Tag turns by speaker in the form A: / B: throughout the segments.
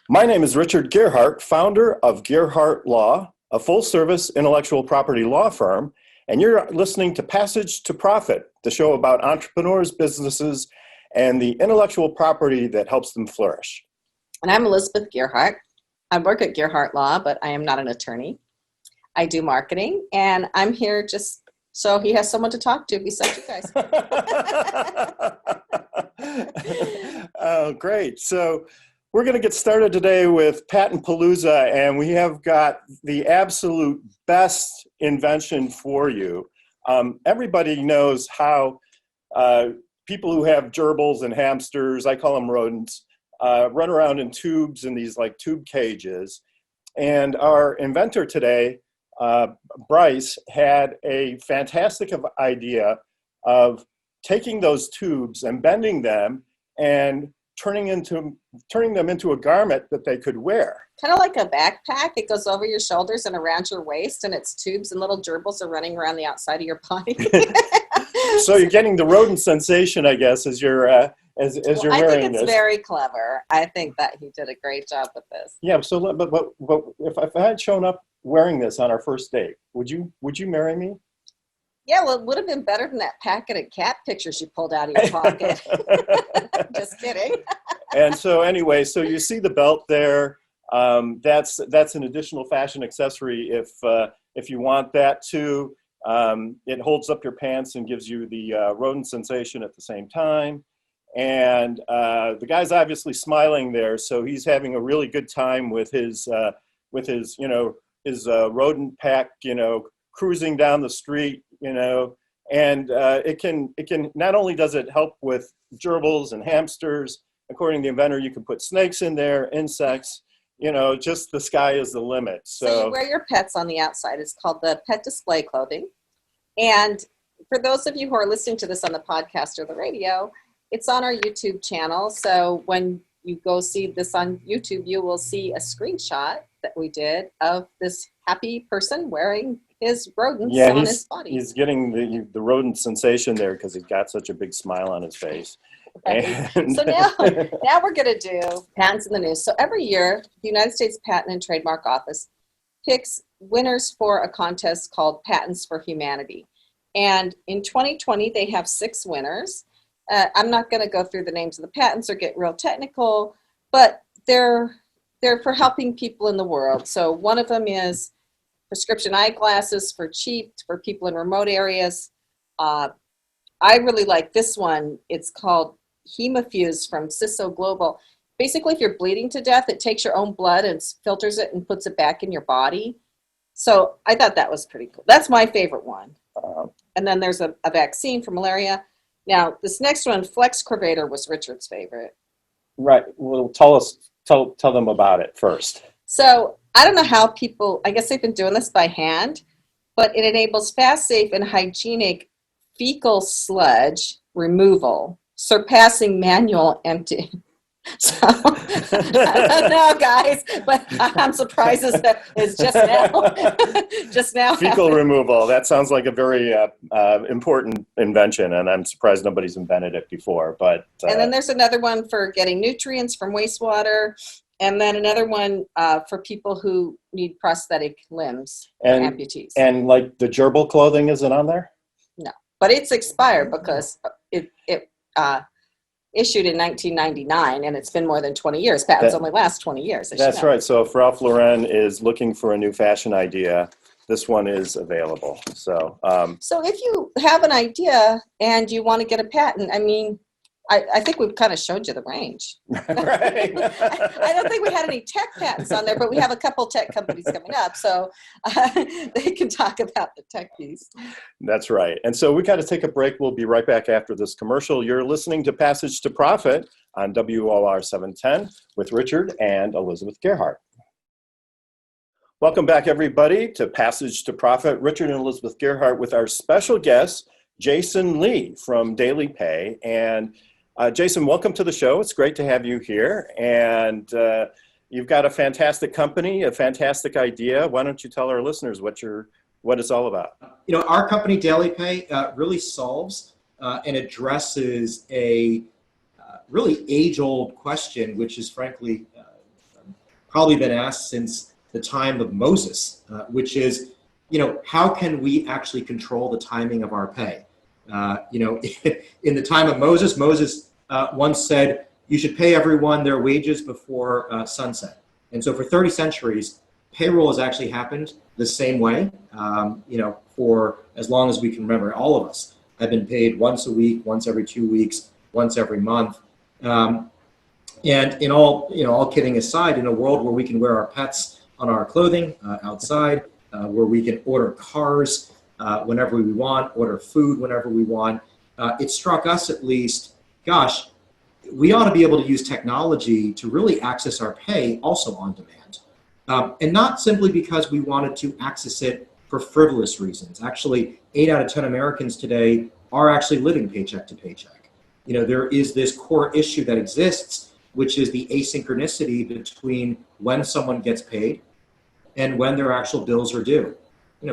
A: My name is Richard Gearhart, founder of Gearhart Law, a full-service intellectual property law firm, and you're listening to Passage to Profit, the show about entrepreneurs, businesses, and the intellectual property that helps them flourish.
B: And I'm Elizabeth Gearhart. I work at Gearhart Law, but I am not an attorney. I do marketing, and I'm here just so he has someone to talk to besides you guys.
A: Oh, great. So we're going to get started today with Patent Palooza, and we have got the absolute best invention for you. Everybody knows how people who have gerbils and hamsters, I call them rodents, run around in tubes in these like tube cages. And our inventor today, Bryce, had a fantastic idea of taking those tubes and bending them and turning them into a garment that they could wear.
B: Kind of like a backpack. It goes over your shoulders and around your waist, and it's tubes and little gerbils are running around the outside of your body.
A: So you're getting the rodent sensation, I guess, as you're wearing this.
B: I think it's very clever. I think that he did a great job with this.
A: Yeah. So, but if I had shown up wearing this on our first date, would you marry me?
B: Yeah, well, it would have been better than that packet of cat pictures you pulled out of your pocket. Just kidding.
A: And so anyway, so you see the belt there. That's an additional fashion accessory if you want that too. It holds up your pants and gives you the rodent sensation at the same time. And the guy's obviously smiling there, so he's having a really good time with his rodent pack, cruising down the street, and it can not only does it help with gerbils and hamsters. According to the inventor, you can put snakes in there, insects. Just the sky is the limit.
B: So you wear your pets on the outside. It's called the pet display clothing. And for those of you who are listening to this on the podcast or the radio, it's on our YouTube channel. So when you go see this on YouTube, you will see a screenshot that we did of this happy person wearing his rodents on his body.
A: He's getting the rodent sensation there because he's got such a big smile on his face.
B: Right. So now we're going to do patents in the news. So every year, the United States Patent and Trademark Office picks winners for a contest called Patents for Humanity. And in 2020, they have 6 winners. I'm not going to go through the names of the patents or get real technical, but they're for helping people in the world. So one of them is prescription eyeglasses for cheap for people in remote areas. I really like this one. It's called Hemofuse from CISO Global. Basically, if you're bleeding to death, it takes your own blood and filters it and puts it back in your body. So I thought that was pretty cool. That's my favorite one. And then there's a vaccine for malaria. Now, this next one, Flex Curvator, was Richard's favorite.
A: Right. Well, tell them about it first.
B: So I don't know how people, I guess they've been doing this by hand, but it enables fast, safe, and hygienic fecal sludge removal, surpassing manual emptying. So, I don't know, guys, but I'm surprised it's just now.
A: Fecal removal. That sounds like a very important invention, and I'm surprised nobody's invented it before. But
B: and then there's another one for getting nutrients from wastewater, and then another one for people who need prosthetic limbs, and amputees.
A: And like the gerbil clothing, isn't on there?
B: No, but it's expired because it issued in 1999, and it's been more than 20 years. Patents only last 20 years.
A: That's right. So if Ralph Lauren is looking for a new fashion idea, this one is available. So
B: if you have an idea and you want to get a patent, I mean, I think we've kind of showed you the range.
A: Right.
B: I don't think we had any tech patents on there, but we have a couple tech companies coming up, so they can talk about the tech piece.
A: That's right. And so we got to take a break. We'll be right back after this commercial. You're listening to Passage to Profit on WOR 710 with Richard and Elizabeth Gearhart. Welcome back, everybody, to Passage to Profit. Richard and Elizabeth Gearhart with our special guest, Jason Lee from DailyPay. And Jason, welcome to the show. It's great to have you here. And you've got a fantastic company, a fantastic idea. Why don't you tell our listeners what it's all about?
C: Our company, DailyPay, really solves and addresses a really age-old question, which is frankly probably been asked since the time of Moses, which is, how can we actually control the timing of our pay? In the time of Moses, once said, you should pay everyone their wages before sunset. And so for 30 centuries, payroll has actually happened the same way, for as long as we can remember. All of us have been paid once a week, once every 2 weeks, once every month. And in all kidding aside, in a world where we can wear our pets on our clothing outside, where we can order cars whenever we want, order food whenever we want, it struck us at least, gosh, we ought to be able to use technology to really access our pay also on demand. And not simply because we wanted to access it for frivolous reasons. Actually, 8 out of 10 Americans today are actually living paycheck to paycheck. There is this core issue that exists, which is the asynchronicity between when someone gets paid and when their actual bills are due.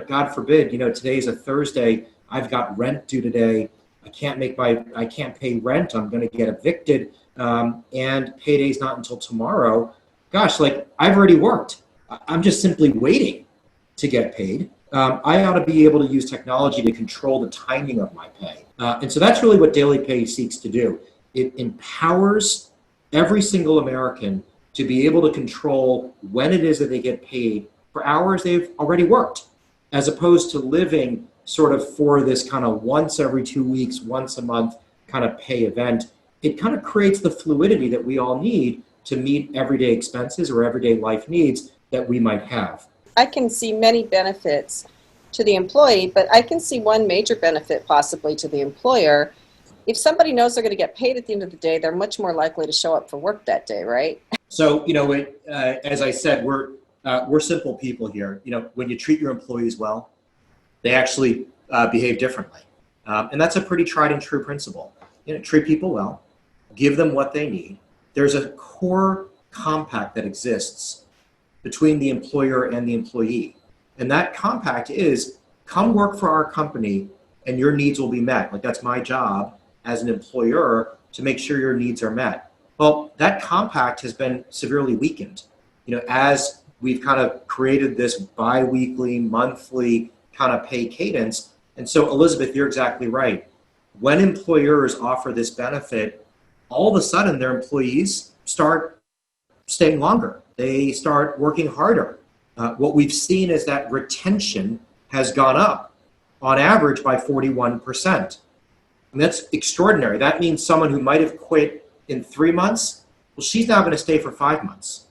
C: God forbid, today is a Thursday, I've got rent due today, I can't pay rent, I'm going to get evicted, and payday's not until tomorrow. Gosh, I've already worked. I'm just simply waiting to get paid. I ought to be able to use technology to control the timing of my pay. And so that's really what DailyPay seeks to do. It empowers every single American to be able to control when it is that they get paid for hours they've already worked, as opposed to living sort of for this kind of once every 2 weeks, once a month kind of pay event. It kind of creates the fluidity that we all need to meet everyday expenses or everyday life needs that we might have.
B: I can see many benefits to the employee, but I can see one major benefit possibly to the employer. If somebody knows they're going to get paid at the end of the day, they're much more likely to show up for work that day, right?
C: So, as I said, we're simple people here. When you treat your employees well, they actually behave differently. And that's a pretty tried and true principle. Treat people well, give them what they need. There's a core compact that exists between the employer and the employee. And that compact is, come work for our company and your needs will be met. That's my job as an employer to make sure your needs are met. Well, that compact has been severely weakened, as we've kind of created this bi-weekly, monthly kind of pay cadence. And so, Elizabeth, you're exactly right. When employers offer this benefit, all of a sudden their employees start staying longer. They start working harder. What we've seen is that retention has gone up on average by 41%. And that's extraordinary. That means someone who might have quit in 3 months, well, she's now going to stay for 5 months.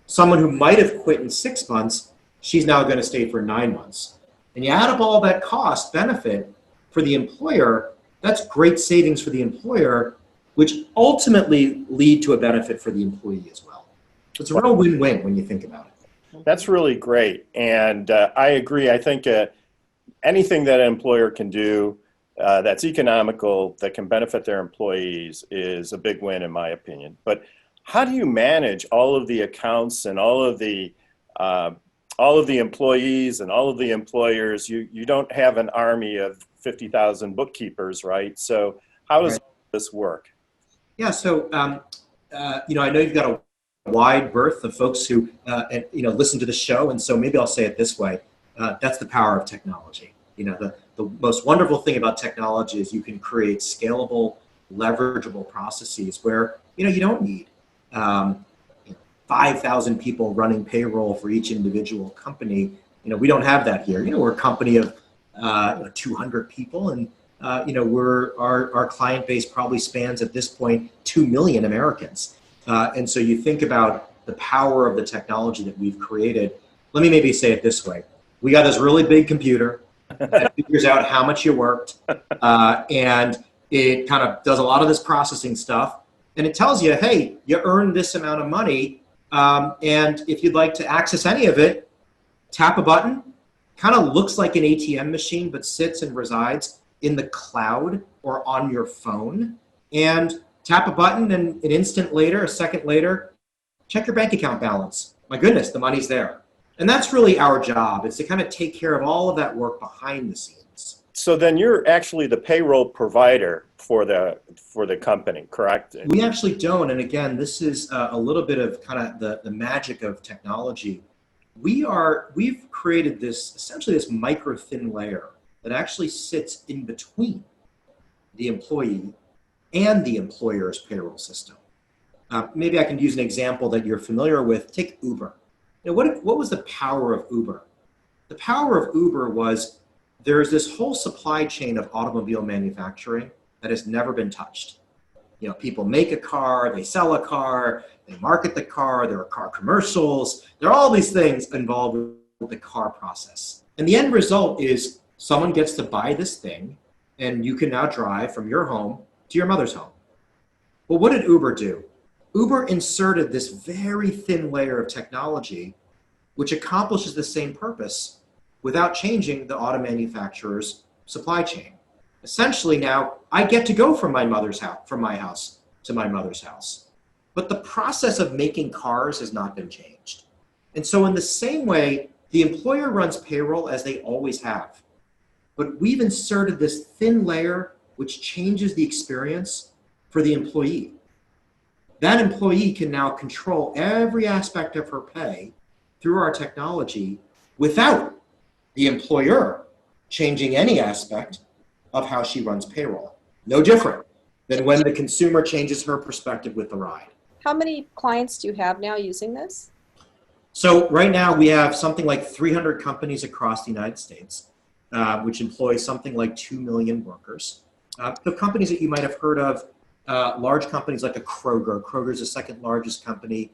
C: Someone who might have quit in 6 months, she's now going to stay for 9 months. And you add up all that cost benefit for the employer, that's great savings for the employer, which ultimately lead to a benefit for the employee as well. So it's a real win-win when you think about it.
A: That's really great. And I agree. I think anything that an employer can do that's economical, that can benefit their employees is a big win in my opinion. But how do you manage all of the accounts and all of the employees and all of the employers? You don't have an army of 50,000 bookkeepers, right? So how does this work?
C: Yeah, so I know you've got a wide berth of folks who listen to the show, and so maybe I'll say it this way: that's the power of technology. The most wonderful thing about technology is you can create scalable, leverageable processes where you don't need 5,000 people running payroll for each individual company. We don't have that here. We're a company of 200 people, and our client base probably spans at this point 2 million Americans. And so you think about the power of the technology that we've created. Let me maybe say it this way. We got this really big computer that figures out how much you worked, and it kind of does a lot of this processing stuff. And it tells you, hey, you earned this amount of money, and if you'd like to access any of it, tap a button. Kind of looks like an ATM machine, but sits and resides in the cloud or on your phone. And tap a button, and an instant later, a second later, check your bank account balance. My goodness, the money's there. And that's really our job, is to kind of take care of all of that work behind the scenes.
A: So then you're actually the payroll provider for the company, correct?
C: We actually don't. And again, this is a little bit of kind of the magic of technology. We've created essentially this micro thin layer that actually sits in between the employee and the employer's payroll system. Maybe I can use an example that you're familiar with. Take Uber. What was the power of Uber? The power of Uber was there's this whole supply chain of automobile manufacturing that has never been touched. People make a car, they sell a car, they market the car, there are car commercials, there are all these things involved with the car process. And the end result is someone gets to buy this thing and you can now drive from your home to your mother's home. Well, what did Uber do? Uber inserted this very thin layer of technology which accomplishes the same purpose without changing the auto manufacturer's supply chain. Essentially now, I get to go from my house to my mother's house. But the process of making cars has not been changed. And so in the same way, the employer runs payroll as they always have. But we've inserted this thin layer which changes the experience for the employee. That employee can now control every aspect of her pay through our technology without the employer changing any aspect of how she runs payroll. No different than when the consumer changes her perspective with the ride.
B: How many clients do you have now using this?
C: So right now we have something like 300 companies across the United States, which employ something like 2 million workers. The companies that you might have heard of, large companies like a Kroger. Kroger is the second largest company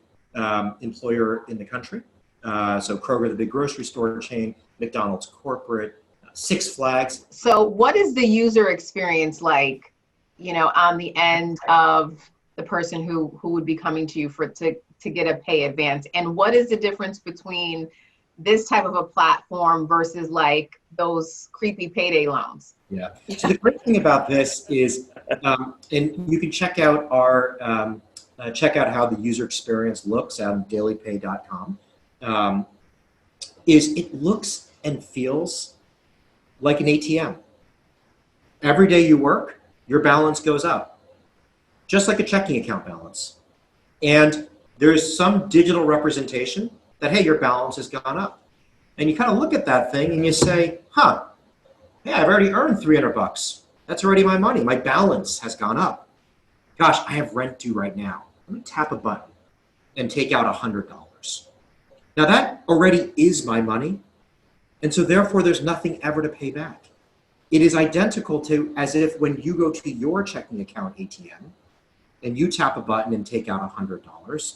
C: employer in the country. So Kroger, the big grocery store chain, McDonald's corporate, Six Flags.
D: So what is the user experience like, on the end of the person who would be coming to you to get a pay advance? And what is the difference between this type of a platform versus like those creepy payday loans?
C: Yeah. So the great thing about this is, and you can check out how the user experience looks on DailyPay.com, is it looks and feels like an ATM. Every day you work, your balance goes up, just like a checking account balance. And there's some digital representation that, hey, your balance has gone up. And you kind of look at that thing and you say, hey, I've already earned $300. That's already my money. My balance has gone up. Gosh, I have rent due right now. Let me tap a button and take out $100. Now that already is my money. And so therefore there's nothing ever to pay back. It is identical to as if when you go to your checking account ATM and you tap a button and take out $100,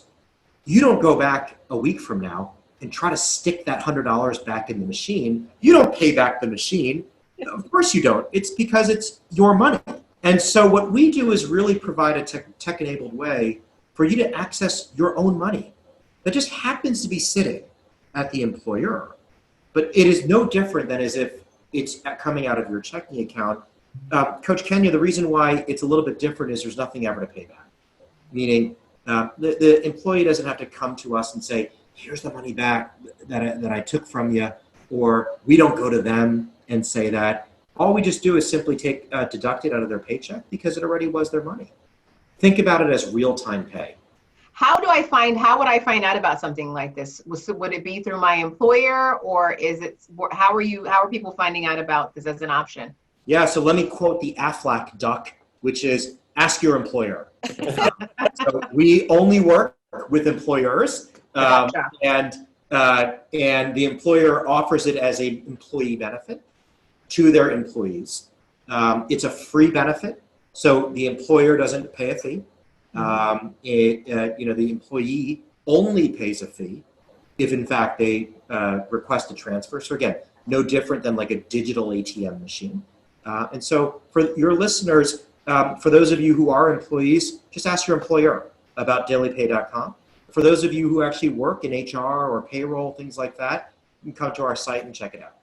C: you don't go back a week from now and try to stick that $100 back in the machine. You don't pay back the machine. Of course you don't. It's because it's your money. And so what we do is really provide a tech-enabled way for you to access your own money that just happens to be sitting at the employer. But it is no different than as if it's coming out of your checking account. Coach Kenya, the reason why it's a little bit different is there's nothing ever to pay back. Meaning the employee doesn't have to come to us and say, here's the money back that I took from you, or we don't go to them and say that. All we just do is simply deduct it out of their paycheck because it already was their money. Think about it as real-time pay.
D: How would I find out about something like this? Would it be through my employer, or how are people finding out about this as an option?
C: Yeah, so let me quote the Aflac duck, which is ask your employer. So we only work with employers, and the employer offers it as an employee benefit to their employees. It's a free benefit, so the employer doesn't pay a fee. The employee only pays a fee if in fact they request a transfer. So again, no different than like a digital ATM machine. And so for your listeners, for those of you who are employees, just ask your employer about DailyPay.com. For those of you who actually work in HR or payroll, things like that, you can come to our site and check it out.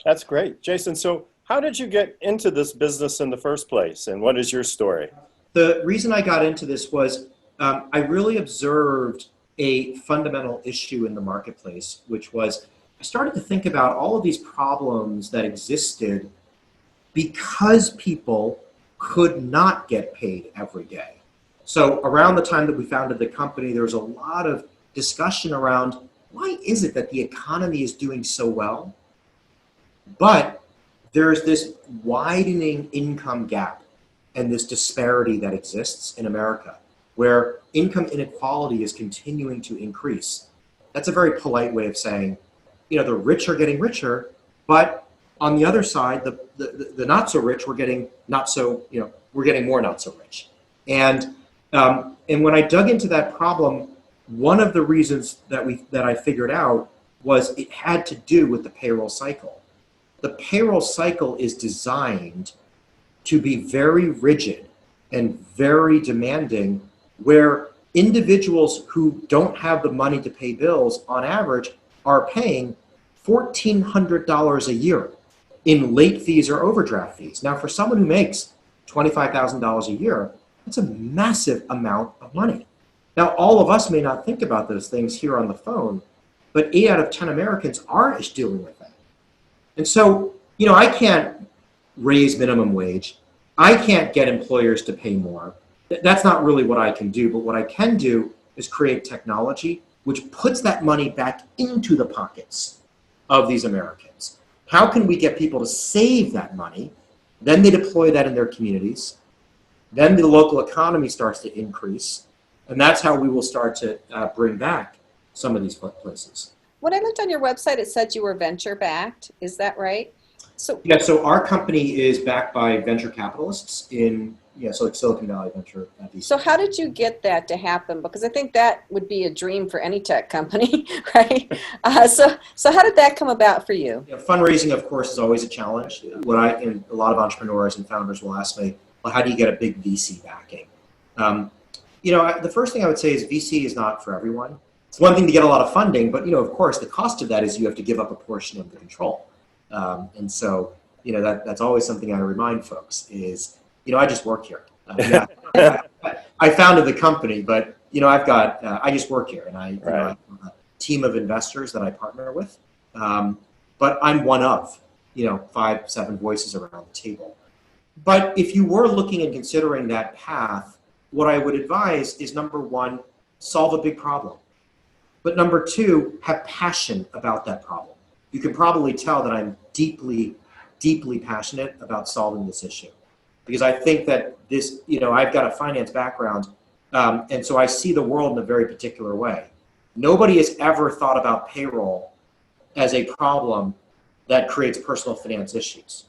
A: That's great. Jason, so how did you get into this business in the first place, and what is your story?
C: The reason I got into this was I really observed a fundamental issue in the marketplace, which was I started to think about all of these problems that existed because people could not get paid every day. So around the time that we founded the company, there was a lot of discussion around why is it that the economy is doing so well, but there's this widening income gap and this disparity that exists in America, where income inequality is continuing to increase. That's a very polite way of saying, the rich are getting richer, but on the other side, the not so rich, we're getting more not so rich. And when I dug into that problem, one of the reasons that I figured out was it had to do with the payroll cycle. The payroll cycle is designed to be very rigid and very demanding, where individuals who don't have the money to pay bills on average are paying $1,400 a year in late fees or overdraft fees. Now, for someone who makes $25,000 a year, that's a massive amount of money. Now, all of us may not think about those things here on the phone, but 8 out of 10 Americans are dealing with that. And so, I can't raise minimum wage. I can't get employers to pay more. That's not really what I can do, but what I can do is create technology which puts that money back into the pockets of these Americans. How can we get people to save that money? Then they deploy that in their communities. Then the local economy starts to increase. And that's how we will start to bring back some of these places.
B: When I looked on your website, it said you were venture backed. Is that right? So
C: our company is backed by venture capitalists in like Silicon Valley Venture.
B: So how did you get that to happen? Because I think that would be a dream for any tech company, right? So how did that come about for you?
C: Fundraising, of course, is always a challenge. And a lot of entrepreneurs and founders will ask me, well, how do you get a big VC backing? The first thing I would say is VC is not for everyone. It's one thing to get a lot of funding, but of course, the cost of that is you have to give up a portion of the control. And so, that's always something I remind folks is, I just work here. I founded the company, but, I just work here, and I have a team of investors that I partner with. But I'm one of, 5, 7 voices around the table. But if you were looking and considering that path, what I would advise is, number 1, solve a big problem. But number 2, have passion about that problem. You can probably tell that I'm deeply, deeply passionate about solving this issue. Because I think that this, I've got a finance background, and so I see the world in a very particular way. Nobody has ever thought about payroll as a problem that creates personal finance issues.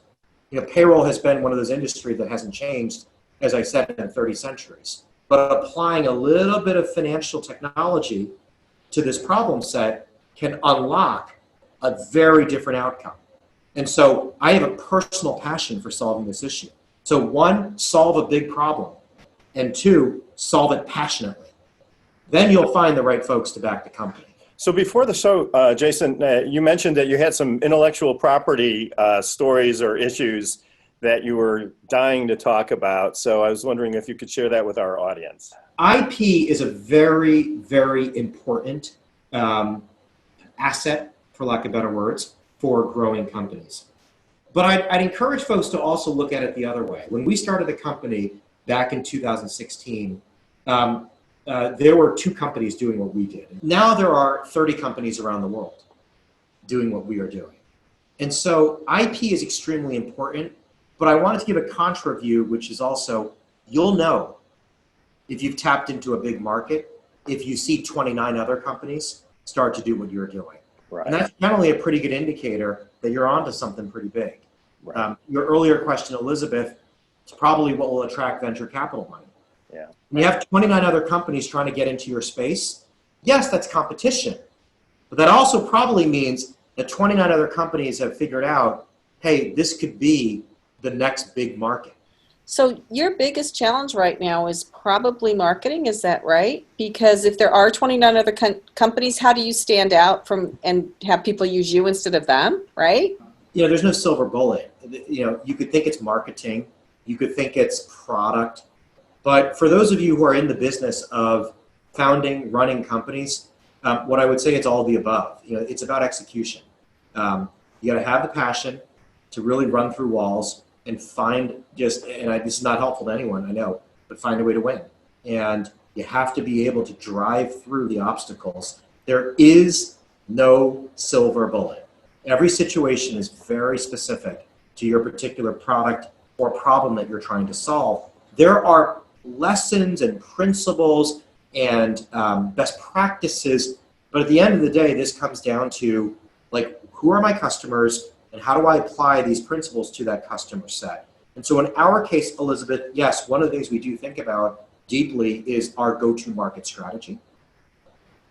C: Payroll has been one of those industries that hasn't changed, as I said, in 30 centuries. But applying a little bit of financial technology to this problem set can unlock a very different outcome. And so I have a personal passion for solving this issue. So 1, solve a big problem. And 2, solve it passionately. Then you'll find the right folks to back the company.
A: So before the show, Jason, you mentioned that you had some intellectual property stories or issues that you were dying to talk about. So I was wondering if you could share that with our audience.
C: IP is a very, very important asset, for lack of better words, for growing companies. But I'd encourage folks to also look at it the other way. When we started the company back in 2016, there were 2 companies doing what we did. Now there are 30 companies around the world doing what we are doing. And so IP is extremely important, but I wanted to give a contra view, which is also, you'll know if you've tapped into a big market, if you see 29 other companies start to do what you're doing.
A: Right.
C: And that's generally a pretty good indicator that you're onto something pretty big.
A: Right.
C: Your earlier question, Elizabeth, is probably what will attract venture capital money.
A: Yeah.
C: When you have 29 other companies trying to get into your space, yes, that's competition. But that also probably means that 29 other companies have figured out, hey, this could be the next big market.
B: So your biggest challenge right now is probably marketing, is that right? Because if there are 29 other companies, how do you stand out from and have people use you instead of them, right?
C: There's no silver bullet. You could think it's marketing, you could think it's product, but for those of you who are in the business of founding, running companies, what I would say it's all of the above. It's about execution. You got to have the passion to really run through walls. and find this is not helpful to anyone, I know, but find a way to win. And you have to be able to drive through the obstacles. There is no silver bullet. Every situation is very specific to your particular product or problem that you're trying to solve. There are lessons and principles and best practices, but at the end of the day, this comes down to, like, who are my customers and how do I apply these principles to that customer set? And so in our case, Elizabeth, yes, one of the things we do think about deeply is our go-to market strategy.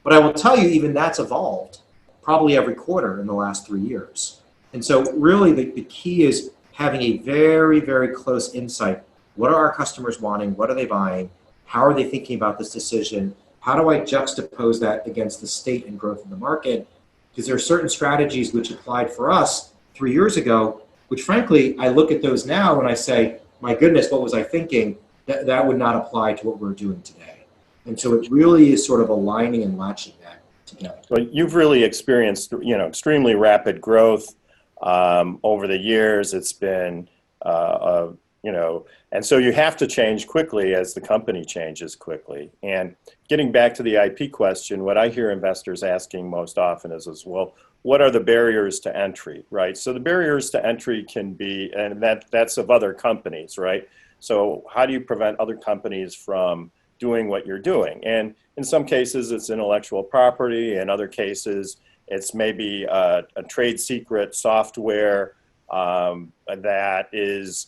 C: But I will tell you, even that's evolved probably every quarter in the last 3 years. And so really the key is having a very, very close insight. What are our customers wanting? What are they buying? How are they thinking about this decision? How do I juxtapose that against the state and growth of the market? Because there are certain strategies which applied for us 3 years ago, which frankly, I look at those now and I say, my goodness, what was I thinking? That would not apply to what we're doing today. And so it really is sort of aligning and latching that together.
A: Well, you've really experienced, extremely rapid growth over the years. It's been, and so you have to change quickly as the company changes quickly. And getting back to the IP question, what I hear investors asking most often is, well, what are the barriers to entry, right? So the barriers to entry can be, and that's of other companies, right? So how do you prevent other companies from doing what you're doing? And in some cases, it's intellectual property. In other cases, it's maybe a trade secret software that is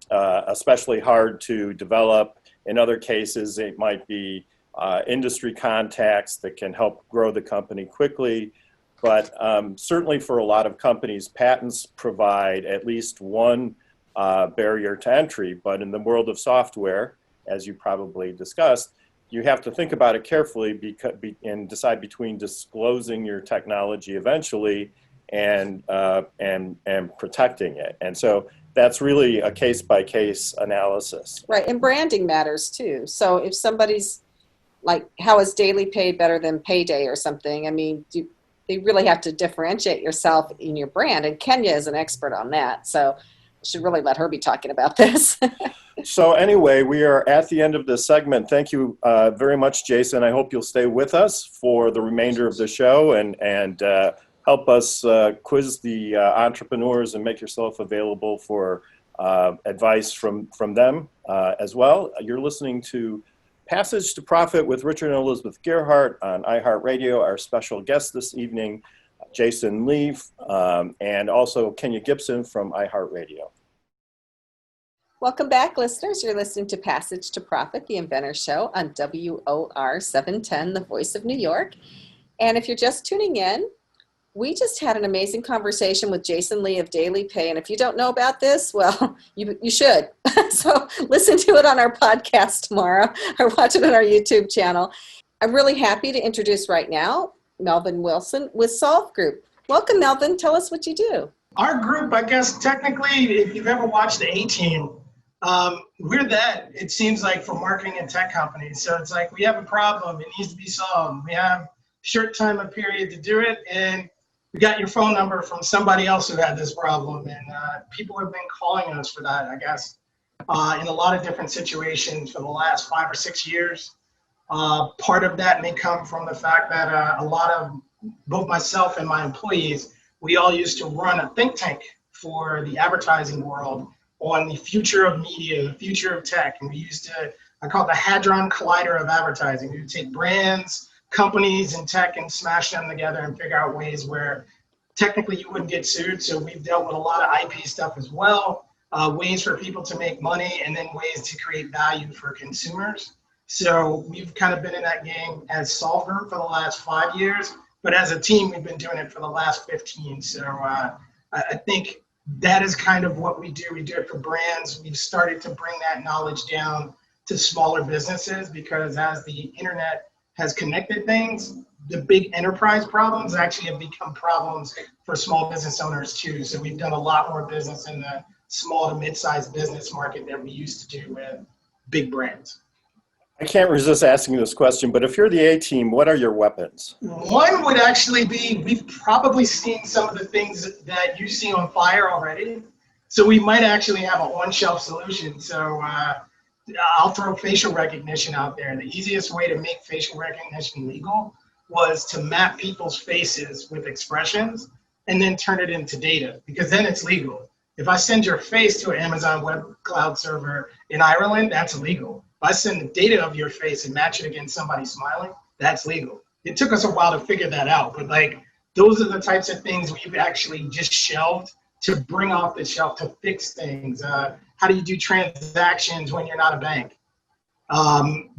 A: especially hard to develop. In other cases, it might be industry contacts that can help grow the company quickly. But certainly for a lot of companies, patents provide at least one barrier to entry. But in the world of software, as you probably discussed, you have to think about it carefully and decide between disclosing your technology eventually and protecting it. And so that's really a case-by-case analysis.
B: Right, and branding matters too. So if somebody's like, how is DailyPay better than Payday or something? I mean, they really have to differentiate yourself in your brand. And Kenya is an expert on that. So I should really let her be talking about this.
A: So anyway, we are at the end of this segment. Thank you very much, Jason. I hope you'll stay with us for the remainder of the show and help us quiz the entrepreneurs and make yourself available for advice from them as well. You're listening to Passage to Profit with Richard and Elizabeth Gearhart on iHeartRadio. Our special guest this evening, Jason Lee, and also Kenya GIPSON from iHeartRadio.
B: Welcome back, listeners. You're listening to Passage to Profit, the Inventor Show on WOR 710, the Voice of New York. And if you're just tuning in, we just had an amazing conversation with Jason Lee of DailyPay. And if you don't know about this, well, you should. So listen to it on our podcast tomorrow or watch it on our YouTube channel. I'm really happy to introduce right now Melvin Wilson with Solve Group. Welcome, Melvin. Tell us what you do.
E: Our group, I guess, technically, if you've ever watched the A-Team, we're that, it seems like, for marketing and tech companies. So it's like we have a problem, it needs to be solved. We have short time of period to do it, and we got your phone number from somebody else who had this problem. And people have been calling us for that, I guess, in a lot of different situations for the last 5 or 6 years. Part of that may come from the fact that a lot of both myself and my employees, we all used to run a think tank for the advertising world on the future of media, the future of tech. And we used to, I call it the Hadron Collider of advertising. We would take brands, companies, and tech and smash them together and figure out ways where technically you wouldn't get sued. So we've dealt with a lot of IP stuff as well, ways for people to make money, and then ways to create value for consumers. So we've kind of been in that game as Solve Group for the last 5 years, but as a team, we've been doing it for the last 15. So I think that is kind of what we do. We do it for brands. We've started to bring that knowledge down to smaller businesses because as the internet has connected things, the big enterprise problems actually have become problems for small business owners too. So we've done a lot more business in the small to mid-sized business market than we used to do with big brands.
A: I can't resist asking this question, but if you're the A-Team, what are your weapons?
E: One would actually be, we've probably seen some of the things that you see on fire already. So we might actually have a on-shelf solution. So I'll throw facial recognition out there. The easiest way to make facial recognition legal was to map people's faces with expressions and then turn it into data, because then it's legal. If I send your face to an Amazon Web Cloud server in Ireland, that's illegal. If I send the data of your face and match it against somebody smiling, that's legal. It took us a while to figure that out, but like those are the types of things we've actually just shelved to bring off the shelf to fix things. How do you do transactions when you're not a bank?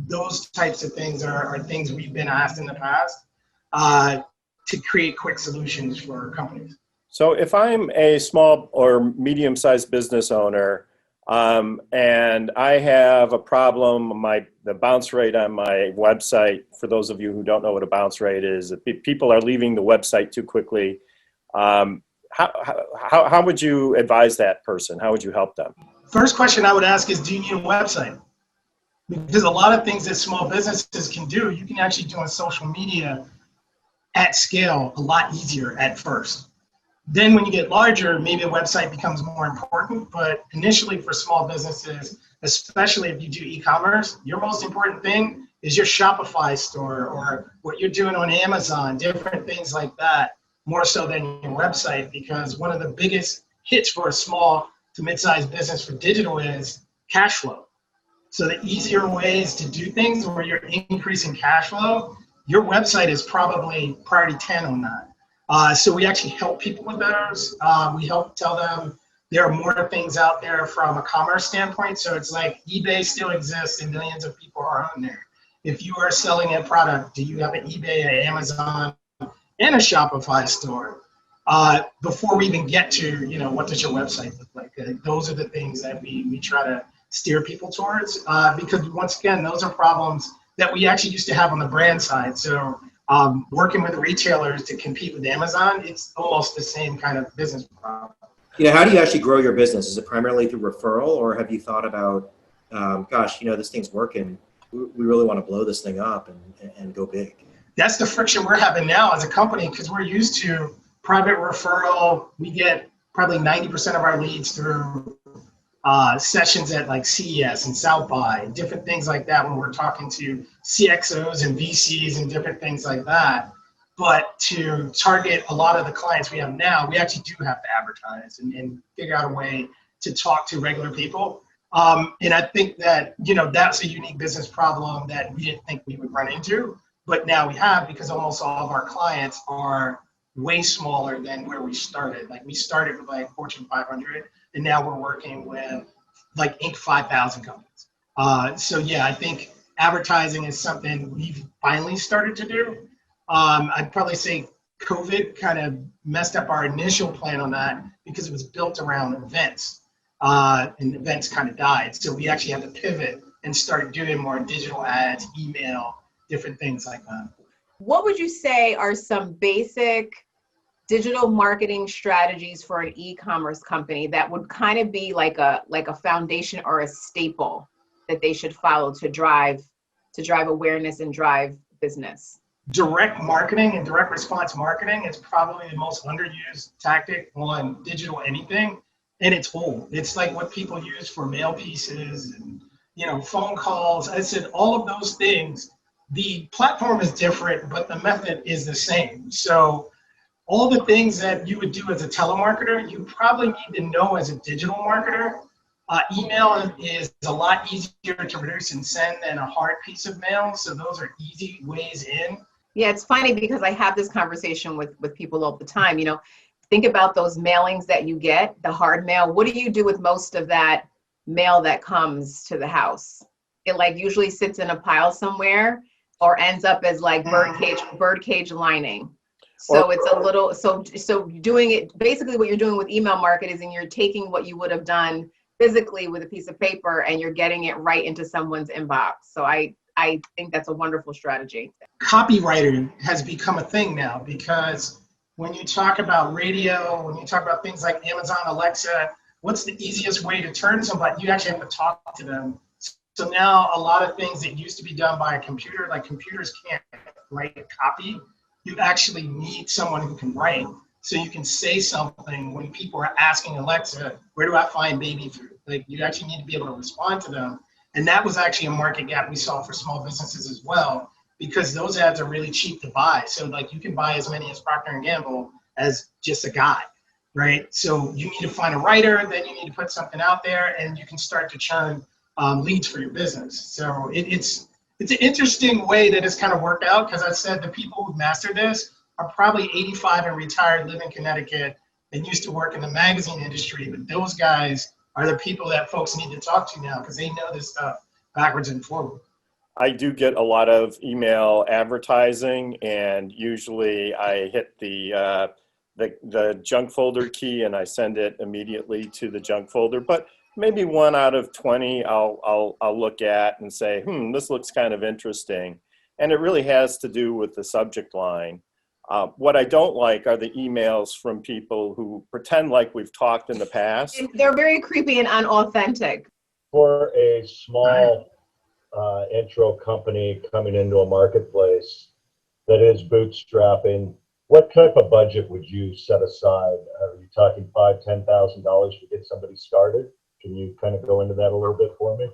E: Those types of things are things we've been asked in the past to create quick solutions for companies.
A: So if I'm a small or medium-sized business owner and I have a problem, the bounce rate on my website, for those of you who don't know what a bounce rate is, people are leaving the website too quickly. How would you advise that person? How would you help them?
E: First question I would ask is, do you need a website? Because a lot of things that small businesses can do, you can actually do on social media at scale a lot easier at first. Then when you get larger, maybe a website becomes more important. But initially for small businesses, especially if you do e-commerce, your most important thing is your Shopify store or what you're doing on Amazon, different things like that, more so than your website, because one of the biggest hits for a small to mid-sized business for digital is cash flow. So the easier ways to do things where you're increasing cash flow, your website is probably priority 10 on that. So we actually help people with those. We help tell them there are more things out there from a commerce standpoint. So it's like eBay still exists and millions of people are on there. If you are selling a product, do you have an eBay, an Amazon, and a Shopify store? Before we even get to, what does your website look like? Those are the things that we try to steer people towards, because once again, those are problems that we actually used to have on the brand side. So working with retailers to compete with Amazon, it's almost the same kind of business problem.
C: How do you actually grow your business? Is it primarily through referral, or have you thought about, this thing's working, we really want to blow this thing up and go big?
E: That's the friction we're having now as a company, because we're used to private referral. We get probably 90% of our leads through sessions at like CES and South by, different things like that, when we're talking to CXOs and VCs and different things like that. But to target a lot of the clients we have now, we actually do have to advertise and figure out a way to talk to regular people. And I think that, that's a unique business problem that we didn't think we would run into, but now we have, because almost all of our clients are way smaller than where we started. Like we started with like Fortune 500, and now we're working with like Inc. 5000 companies. So yeah, I think advertising is something we've finally started to do. I'd probably say COVID kind of messed up our initial plan on that, because it was built around events, and events kind of died. So we actually had to pivot and start doing more digital ads, email, different things like that.
D: What would you say are some basic digital marketing strategies for an e-commerce company that would kind of be like a foundation or a staple that they should follow to drive awareness and drive business?
E: Direct marketing and direct response marketing is probably the most underused tactic on digital anything, and it's old. It's like what people use for mail pieces and phone calls. I said all of those things. The platform is different, but the method is the same. So all the things that you would do as a telemarketer, you probably need to know as a digital marketer. Email is a lot easier to produce and send than a hard piece of mail. So those are easy ways in.
D: Yeah, it's funny because I have this conversation with people all the time. Think about those mailings that you get, the hard mail. What do you do with most of that mail that comes to the house? It like usually sits in a pile somewhere or ends up as like birdcage lining. So it's a little, so doing it, basically what you're doing with email marketing, you're taking what you would have done physically with a piece of paper and you're getting it right into someone's inbox. So I think that's a wonderful strategy.
E: Copywriting has become a thing now, because when you talk about radio, when you talk about things like Amazon Alexa, what's the easiest way to turn somebody? You actually have to talk to them. So now a lot of things that used to be done by a computer, like computers can't write a copy. You actually need someone who can write. So you can say something when people are asking Alexa, where do I find baby food? Like, you actually need to be able to respond to them. And that was actually a market gap we saw for small businesses as well, because those ads are really cheap to buy. So like, you can buy as many as Procter & Gamble as just a guy, right? So you need to find a writer, then you need to put something out there, and you can start to churn leads for your business. So it's an interesting way that it's kind of worked out, because I said the people who mastered this are probably 85 and retired, live in Connecticut, and used to work in the magazine industry. But those guys are the people that folks need to talk to now, because they know this stuff backwards and forward.
A: I do get a lot of email advertising, and usually I hit the junk folder key and I send it immediately to the junk folder. But maybe 1 out of 20 I'll look at and say, this looks kind of interesting. And it really has to do with the subject line. What I don't like are the emails from people who pretend like we've talked in the past.
D: They're very creepy and unauthentic.
F: For a small intro company coming into a marketplace that is bootstrapping, what type of budget would you set aside? Are you talking $5,000, $10,000 to get somebody started? Can you kind of go into that a little bit for me?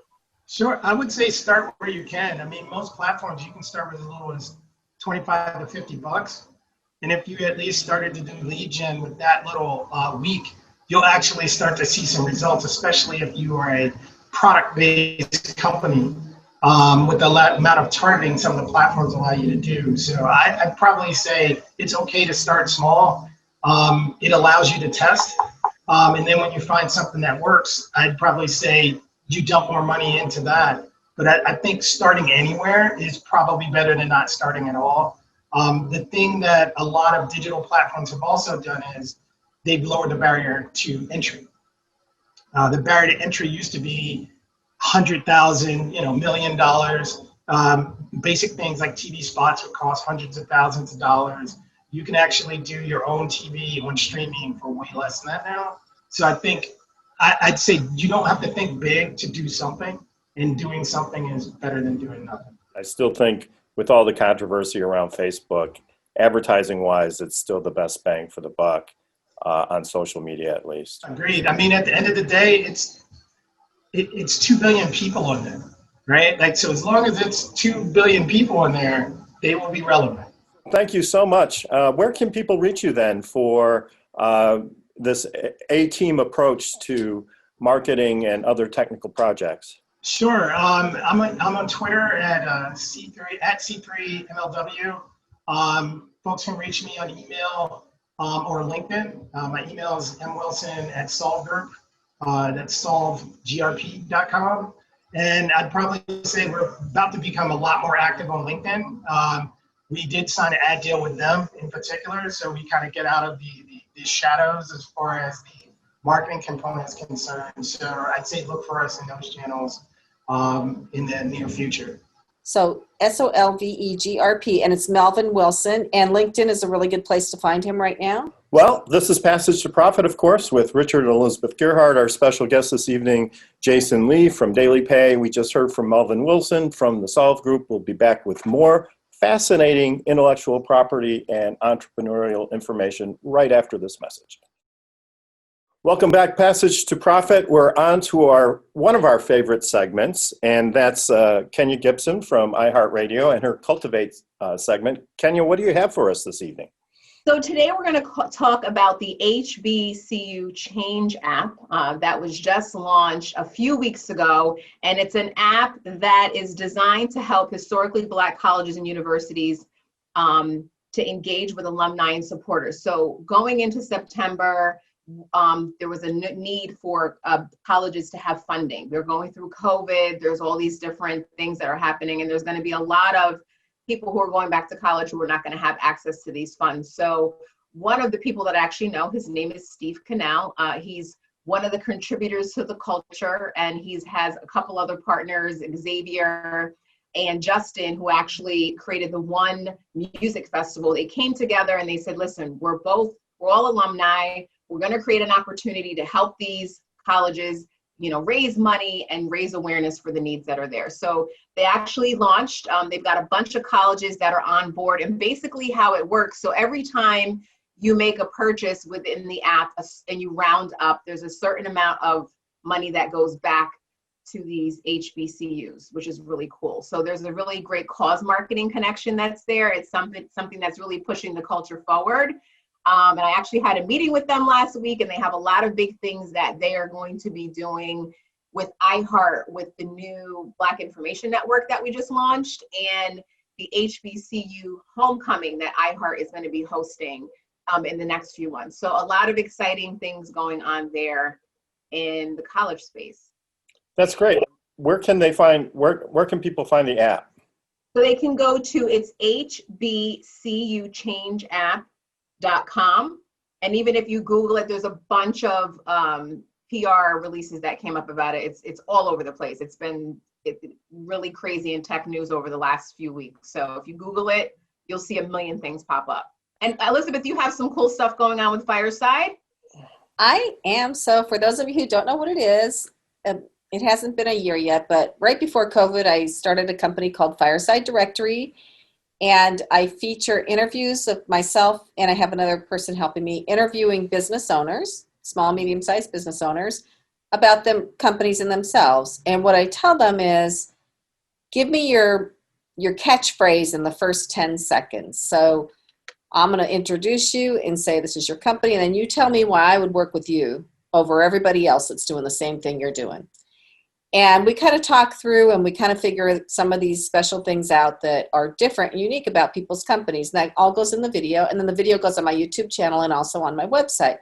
E: Sure, I would say start where you can. I mean, most platforms you can start with as little as 25 to 50 bucks. And if you at least started to do lead gen with that little week, you'll actually start to see some results, especially if you are a product-based company with the amount of targeting some of the platforms allow you to do. So I'd probably say it's okay to start small. It allows you to test. And then when you find something that works, I'd probably say you dump more money into that. But I think starting anywhere is probably better than not starting at all. The thing that a lot of digital platforms have also done is they've lowered the barrier to entry. The barrier to entry used to be $100,000, $1 million. Basic things like TV spots would cost hundreds of thousands of dollars. You can actually do your own TV on streaming for way less than that now. So I think I'd say you don't have to think big to do something, and doing something is better than doing nothing.
A: I still think with all the controversy around Facebook, advertising-wise, it's still the best bang for the buck on social media, at least.
E: Agreed. I mean, at the end of the day, it's 2 billion people on there, right? Like, so as long as it's 2 billion people on there, they will be relevant.
A: Thank you so much. Where can people reach you then for this A-team approach to marketing and other technical projects?
E: Sure. I'm on Twitter at C3MLW. Folks can reach me on email or LinkedIn. My email is mwilson@solvegroup. That's solvegrp.com. And I'd probably say we're about to become a lot more active on LinkedIn. We did sign an ad deal with them in particular, so we kind of get out of the shadows as far as the marketing component is concerned. So I'd say look for us in those channels in the near future.
B: So SOLVEGRP, and it's Melvin Wilson, and LinkedIn is a really good place to find him right now.
A: Well, this is Passage to Profit, of course, with Richard and Elizabeth Gearhart. Our special guest this evening, Jason Lee from DailyPay. We just heard from Melvin Wilson from the Solve Group. We'll be back with more fascinating intellectual property and entrepreneurial information right after this message. Welcome back, Passage to Profit. We're on to one of our favorite segments, and that's Kenya Gibson from iHeartRadio and her Cultivate segment. Kenya, what do you have for us this evening?
D: So today we're going to talk about the HBCU Change app that was just launched a few weeks ago. And it's an app that is designed to help historically Black colleges and universities to engage with alumni and supporters. So going into September, there was a need for colleges to have funding. They're going through COVID. There's all these different things that are happening, and there's going to be a lot of people who are going back to college who are not going to have access to these funds. So one of the people that I actually know, his name is Steve Cannell. He's one of the contributors to the culture, and he has a couple other partners, Xavier and Justin, who actually created the One Music Festival. They came together and they said, listen, we're all alumni. We're going to create an opportunity to help these colleges, raise money and raise awareness for the needs that are there. So they actually launched, they've got a bunch of colleges that are on board, and basically how it works. So every time you make a purchase within the app and you round up, there's a certain amount of money that goes back to these HBCUs, which is really cool. So there's a really great cause marketing connection that's there. It's something that's really pushing the culture forward. And I actually had a meeting with them last week, and they have a lot of big things that they are going to be doing with iHeart, with the new Black Information Network that we just launched, and the HBCU homecoming that iHeart is going to be hosting in the next few months. So a lot of exciting things going on there in the college space.
A: That's great. Where can they find, where can people find the app?
D: So they can go to, it's hbcuchangeapp.com. And even if you Google it, there's a bunch of PR releases that came up about it. It's all over the place. It's been really crazy in tech news over the last few weeks. So if you Google it, you'll see a million things pop up. And Elizabeth, you have some cool stuff going on with Fireside?
B: I am. So for those of you who don't know what it is, it hasn't been a year yet, but right before COVID, I started a company called Fireside Directory, and I feature interviews of myself, and I have another person helping me interviewing business owners, small, medium-sized business owners, about them, companies and themselves. And what I tell them is, give me your catchphrase in the first 10 seconds. So I'm going to introduce you and say, this is your company, and then you tell me why I would work with you over everybody else that's doing the same thing you're doing. And we kind of talk through and we kind of figure some of these special things out that are different and unique about people's companies. And that all goes in the video. And then the video goes on my YouTube channel and also on my website.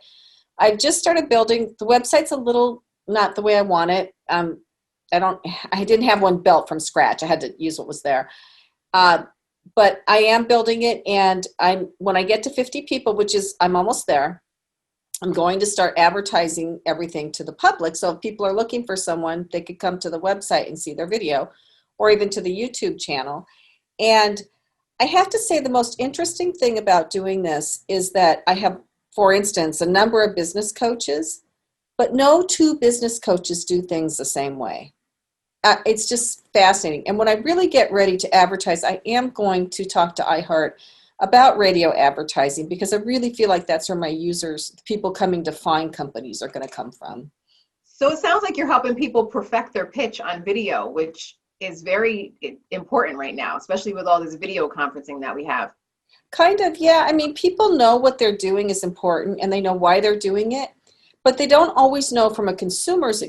B: I just started building, the website's a little not the way I want it. I didn't have one built from scratch. I had to use what was there. But I am building it. And when I get to 50 people, which is, I'm almost there, I'm going to start advertising everything to the public. So if people are looking for someone, they could come to the website and see their video, or even to the YouTube channel. And I have to say the most interesting thing about doing this is that I have, for instance, a number of business coaches, but no two business coaches do things the same way. It's just fascinating. And when I really get ready to advertise, I am going to talk to iHeart about radio advertising, because I really feel like that's where my users, people coming to find companies, are going to come from.
D: So it sounds like you're helping people perfect their pitch on video, which is very important right now, especially with all this video conferencing that we have.
B: Kind of, yeah. I mean, people know what they're doing is important and they know why they're doing it, but they don't always know from a consumer's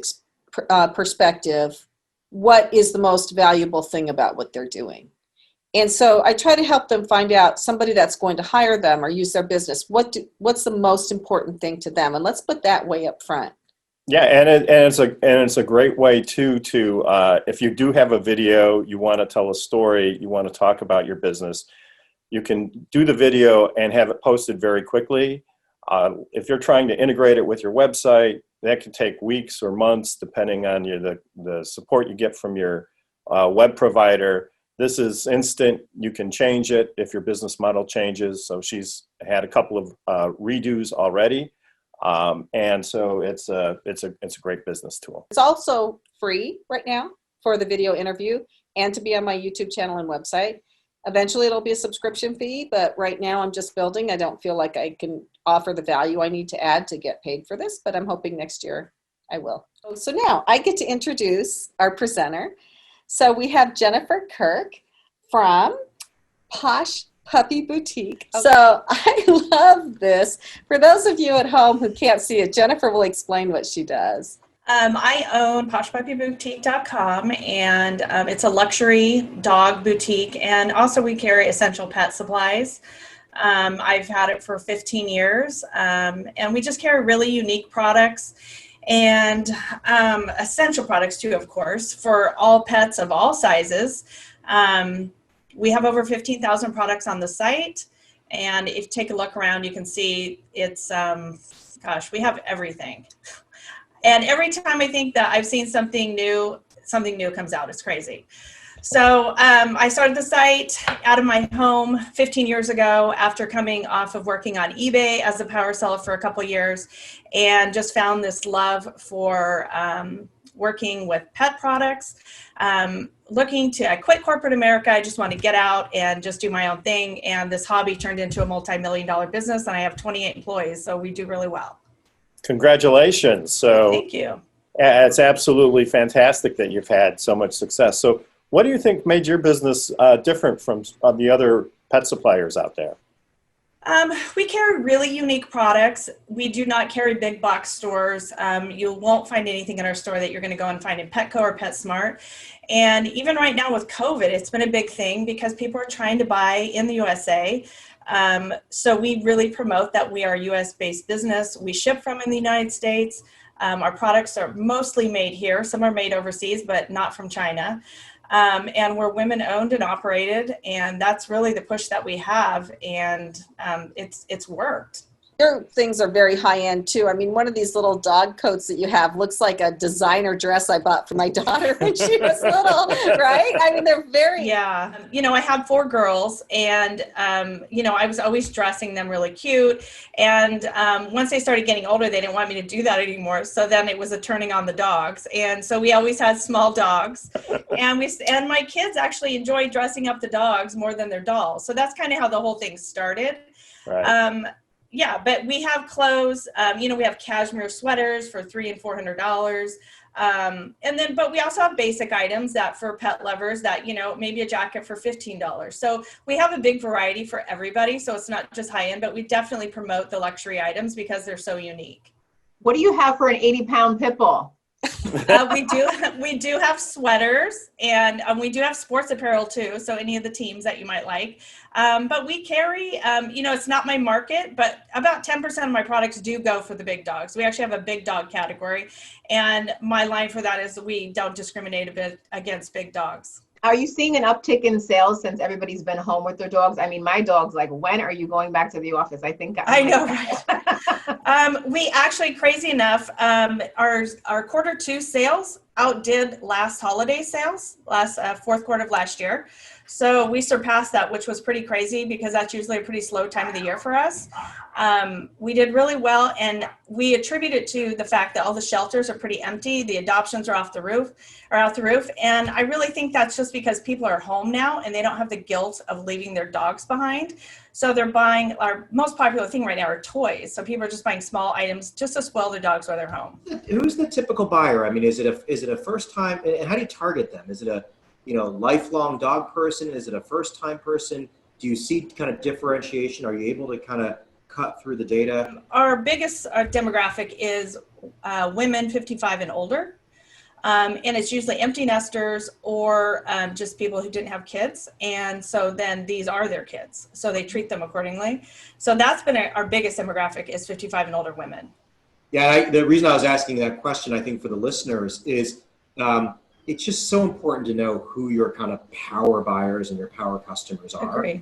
B: perspective what is the most valuable thing about what they're doing. And so I try to help them find out, somebody that's going to hire them or use their business, what's the most important thing to them, and let's put that way up front.
A: Yeah, and it's a great way too to if you do have a video, you want to tell a story, you want to talk about your business, you can do the video and have it posted very quickly. If you're trying to integrate it with your website, that can take weeks or months depending on the support you get from your web provider. This is instant. You can change it if your business model changes. So she's had a couple of redos already. And so it's a great business tool.
B: It's also free right now for the video interview and to be on my YouTube channel and website. Eventually it'll be a subscription fee, but right now I'm just building. I don't feel like I can offer the value I need to add to get paid for this, but I'm hoping next year I will. So now I get to introduce our presenter. So we have Jennifer Kirk from Posh Puppy Boutique. Okay. So I love this. For those of you at home who can't see it, Jennifer will explain what she does.
G: I own poshpuppyboutique.com, and it's a luxury dog boutique, and also we carry essential pet supplies. I've had it for 15 years, and we just carry really unique products and essential products too, of course, for all pets of all sizes. We have over 15,000 products on the site, and if you take a look around, you can see it's, we have everything. And every time I think that I've seen something new comes out. It's crazy. So I started the site out of my home 15 years ago after coming off of working on eBay as a power seller for a couple years, and just found this love for working with pet products. I quit corporate America. I just want to get out and just do my own thing. And this hobby turned into a multi-million-dollar business, and I have 28 employees, so we do really well.
A: Congratulations. So
G: Thank you.
A: it's absolutely fantastic that you've had so much success. So what do you think made your business different from the other pet suppliers out there?
G: We carry really unique products. We do not carry big box stores. You won't find anything in our store that you're going to go and find in Petco or PetSmart. And even right now with COVID, it's been a big thing because people are trying to buy in the USA. So we really promote that we are a US-based business. We ship from in the United States. Our products are mostly made here. Some are made overseas, but not from China. And we're women owned and operated, and that's really the push that we have, and it's worked.
B: Your things are very high end too. I mean, one of these little dog coats that you have looks like a designer dress I bought for my daughter when she was little, right? I mean, they're very...
G: Yeah. I had 4 girls, and, I was always dressing them really cute. And once they started getting older, they didn't want me to do that anymore. So then it was a turning on the dogs. And so we always had small dogs. And my kids actually enjoy dressing up the dogs more than their dolls. So that's kind of how the whole thing started.
A: Right.
G: Yeah, but we have clothes, we have cashmere sweaters for $300 and $400. But we also have basic items that for pet lovers that, maybe a jacket for $15. So we have a big variety for everybody. So it's not just high end, but we definitely promote the luxury items because they're so unique.
D: What do you have for an 80-pound pit bull?
G: We do have sweaters, and we do have sports apparel too. So any of the teams that you might like, but we carry, it's not my market, but about 10% of my products do go for the big dogs. We actually have a big dog category, and my line for that is we don't discriminate a bit against big dogs.
D: Are you seeing an uptick in sales since everybody's been home with their dogs? I mean, my dog's like, when are you going back to the office? I think
G: I know, right? We actually, crazy enough, our Q2 sales outdid last holiday sales, fourth quarter of last year. So we surpassed that, which was pretty crazy because that's usually a pretty slow time of the year for us. We did really well, and we attribute it to the fact that all the shelters are pretty empty. The adoptions are out the roof. And I really think that's just because people are home now and they don't have the guilt of leaving their dogs behind. So they're buying, our most popular thing right now are toys. So people are just buying small items just to spoil their dogs while they're home.
C: Who's the typical buyer? I mean, is it a first time, and how do you target them? Is it a lifelong dog person? Is it a first time person? Do you see kind of differentiation? Are you able to kind of cut through the data?
G: Our biggest demographic is women 55 and older. And it's usually empty nesters or just people who didn't have kids. And so then these are their kids. So they treat them accordingly. So that's been our biggest demographic is 55 and older women.
C: Yeah, the reason I was asking that question, I think for the listeners is it's just so important to know who your kind of power buyers and your power customers are.
G: Agree.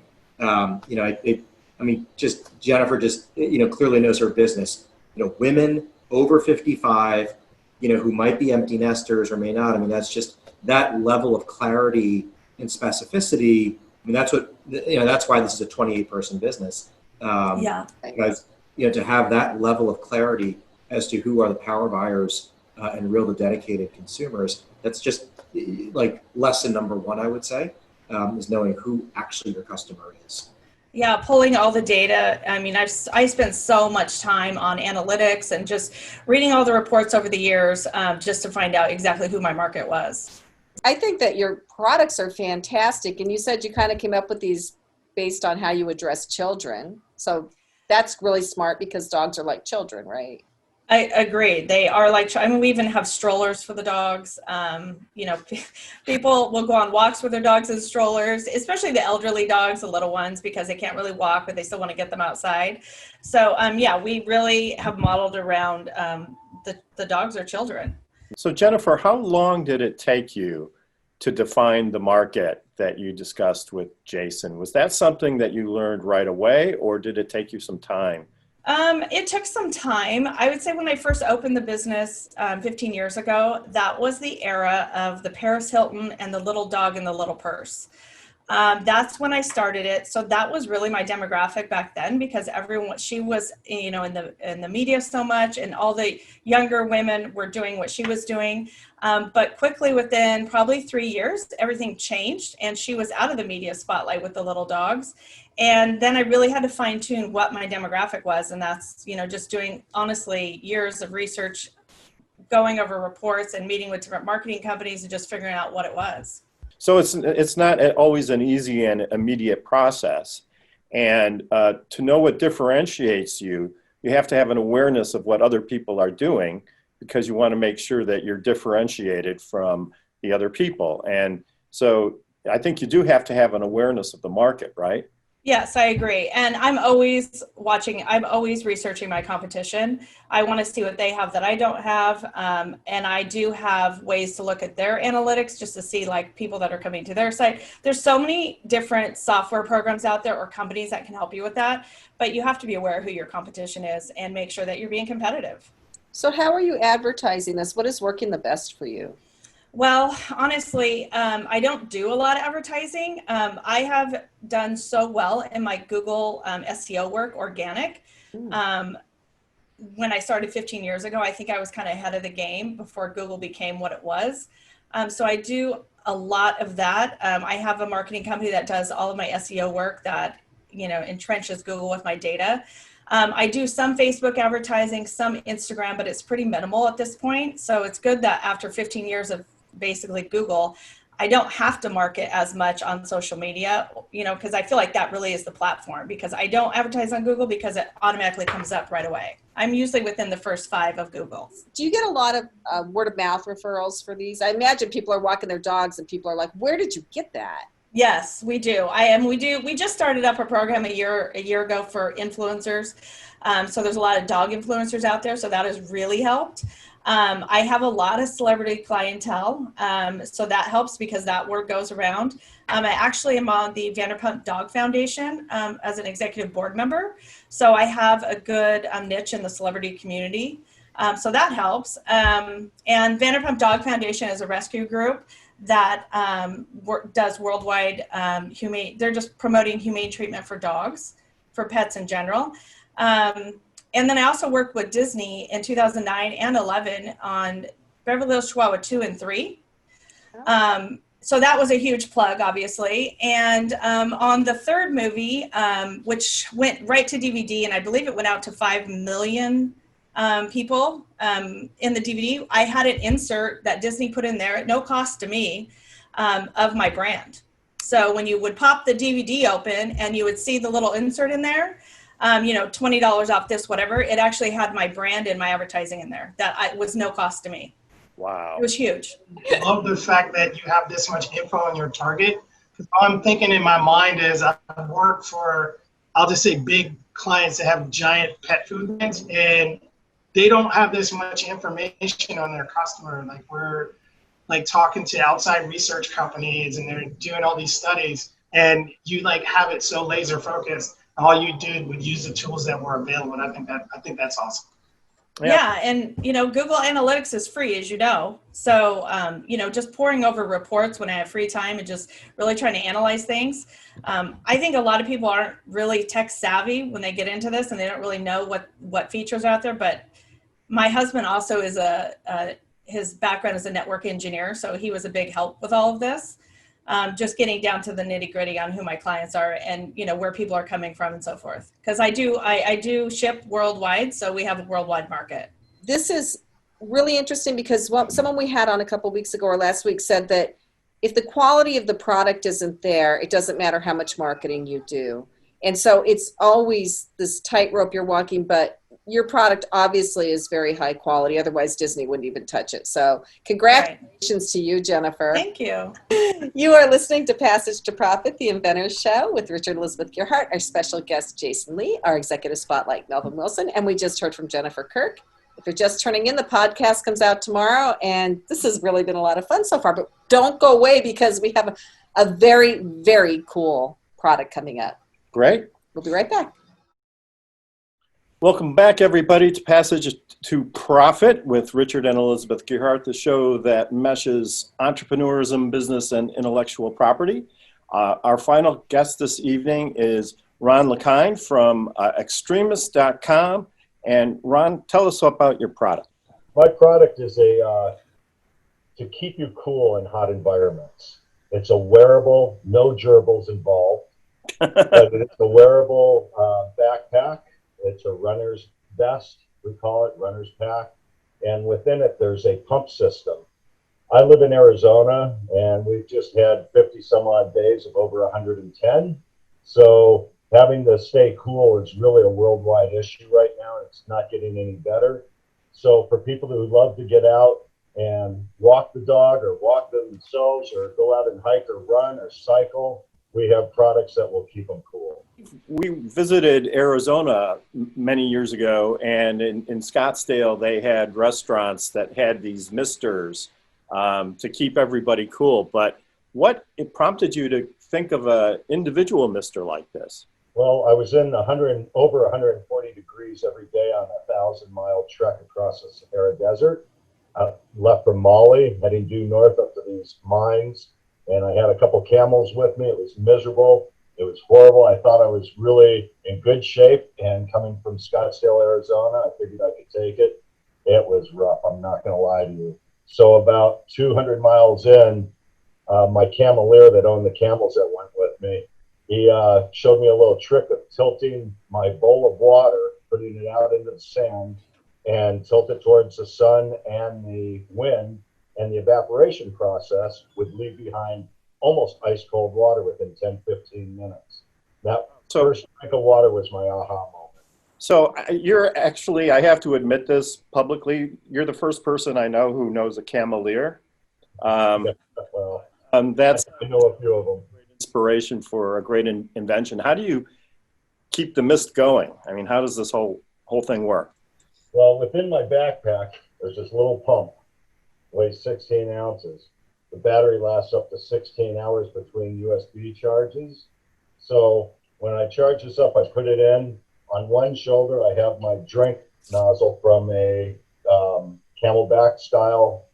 C: Just Jennifer clearly knows her business. Women over 55, who might be empty nesters or may not. I mean, that's just that level of clarity and specificity. I mean, that's what, that's why this is a 28-person business. Because, to have that level of clarity as to who are the power buyers and the dedicated consumers, that's just like lesson number 1, I would say, is knowing who actually your customer is.
G: Yeah, pulling all the data. I mean, I spent so much time on analytics and just reading all the reports over the years just to find out exactly who my market was.
B: I think that your products are fantastic. And you said you kind of came up with these based on how you address children. So that's really smart because dogs are like children, right?
G: I agree. They are like, we even have strollers for the dogs. People will go on walks with their dogs in strollers, especially the elderly dogs, the little ones, because they can't really walk, but they still want to get them outside. So, we really have modeled around the dogs are children.
A: So Jennifer, how long did it take you to define the market that you discussed with Jason? Was that something that you learned right away, or did it take you some time?
G: It took some time. I would say when I first opened the business 15 years ago, that was the era of the Paris Hilton and the little dog in the little purse. That's when I started it. So that was really my demographic back then, because everyone, she was, you know, in the media so much, and all the younger women were doing what she was doing. But quickly, within probably 3 years, everything changed, and she was out of the media spotlight with the little dogs. And then I really had to fine tune what my demographic was. And that's, you know, just doing, honestly, years of research, going over reports and meeting with different marketing companies and just figuring out what it was.
A: So it's not always an easy and immediate process. And to know what differentiates you, you have to have an awareness of what other people are doing, because you want to make sure that you're differentiated from the other people. And so I think you do have to have an awareness of the market, right?
G: Yes, I agree. And I'm always watching, I'm always researching my competition. I want to see what they have that I don't have. And I do have ways to look at their analytics just to see like people that are coming to their site. There's so many different software programs out there or companies that can help you with that, but you have to be aware who your competition is and make sure that you're being competitive.
B: So how are you advertising this? What is working the best for you?
G: Well, honestly, I don't do a lot of advertising. I have done so well in my Google SEO work, organic. When I started 15 years ago, I think I was kind of ahead of the game before Google became what it was. So I do a lot of that. I have a marketing company that does all of my SEO work that, you know, entrenches Google with my data. I do some Facebook advertising, some Instagram, but it's pretty minimal at this point. So it's good that after 15 years of basically Google, I don't have to market as much on social media, you know, because I feel like that really is the platform, because I don't advertise on Google because it automatically comes up right away. I'm usually within the first 5 of Google.
B: Do you get a lot of word of mouth referrals for these? I imagine people are walking their dogs and people are like, where did you get that?
G: Yes, we do. We just started up a program a year ago for influencers. So there's a lot of dog influencers out there. So that has really helped. I have a lot of celebrity clientele. So that helps because that word goes around. I actually am on the Vanderpump Dog Foundation as an executive board member. So I have a good niche in the celebrity community. So that helps. And Vanderpump Dog Foundation is a rescue group that does worldwide humane. They're just promoting humane treatment for dogs, for pets in general. And then I also worked with Disney in 2009 and 11 on Beverly Hills Chihuahua 2 and 3. So that was a huge plug, obviously. And on the third movie, which went right to DVD, and I believe it went out to 5 million people in the DVD, I had an insert that Disney put in there at no cost to me of my brand. So when you would pop the DVD open and you would see the little insert in there, you know, $20 off this, whatever, it actually had my brand and my advertising in there. That was no cost to me.
A: Wow.
G: It was huge.
E: I love the fact that you have this much info on your target. Because all I'm thinking in my mind is I work for, I'll just say big clients that have giant pet food banks, and they don't have this much information on their customer. Like we're like talking to outside research companies and they're doing all these studies, and you like have it so laser focused. All you did would use the tools that were available. And I think that's awesome.
G: Yeah. And, you know, Google Analytics is free, as you know. So, you know, just poring over reports when I have free time and just really trying to analyze things. I think a lot of people aren't really tech savvy when they get into this and they don't really know what features are out there. But my husband also is his background is a network engineer. So he was a big help with all of this. Just getting down to the nitty gritty on who my clients are and, you know, where people are coming from and so forth. Because I do ship worldwide, so we have a worldwide market.
B: This is really interesting because someone we had on a couple of weeks ago or last week said that if the quality of the product isn't there, it doesn't matter how much marketing you do. And so it's always this tightrope you're walking, but your product obviously is very high quality. Otherwise, Disney wouldn't even touch it. So congratulations to you, Jennifer.
G: Thank you.
B: You are listening to Passage to Profit, the Inventor's Show with Richard Elizabeth Gearhart, our special guest, Jason Lee, our executive spotlight, Melvin Wilson, and we just heard from Jennifer Kirk. If you're just turning in, the podcast comes out tomorrow, and this has really been a lot of fun so far, but don't go away because we have a very, very cool product coming up.
A: Great.
B: We'll be right back.
A: Welcome back, everybody, to Passage to Profit with Richard and Elizabeth Gearhart, the show that meshes entrepreneurism, business, and intellectual property. Our final guest this evening is Ron LeKine from extremist.com. And Ron, tell us about your product.
F: My product is to keep you cool in hot environments. It's a wearable, no gerbils involved, but it's a wearable backpack. It's a runner's vest, we call it, runner's pack. And within it, there's a pump system. I live in Arizona, and we've just had 50 some odd days of over 110. So having to stay cool is really a worldwide issue right now. It's not getting any better. So for people who love to get out and walk the dog or walk themselves or go out and hike or run or cycle, we have products that will keep them cool.
A: We visited Arizona many years ago, and in Scottsdale, they had restaurants that had these misters to keep everybody cool. But what prompted you to think of an individual mister like this?
F: Well, I was in over 140 degrees every day on a 1,000-mile trek across the Sahara Desert. I left from Mali, heading due north up to these mines, and I had a couple camels with me. It was miserable. It was horrible. I thought I was really in good shape, and coming from Scottsdale, Arizona, I figured I could take it. It was rough. I'm not going to lie to you. So about 200 miles in, my cameleer that owned the camels that went with me, he showed me a little trick of tilting my bowl of water, putting it out into the sand, and tilt it towards the sun and the wind, and the evaporation process would leave behind almost ice cold water within 10-15 minutes. That first drink of water was my aha moment.
A: So you're actually, I have to admit this publicly, you're the first person I know who knows a cameleer.
F: Well,
A: That's
F: I know a few of them.
A: inspiration for a great invention. How do you keep the mist going? I mean, how does this whole thing work?
F: Well, within my backpack, there's this little pump, weighs 16 ounces. The battery lasts up to 16 hours between USB charges. So when I charge this up, I put it in. On one shoulder, I have my drink nozzle from a Camelback style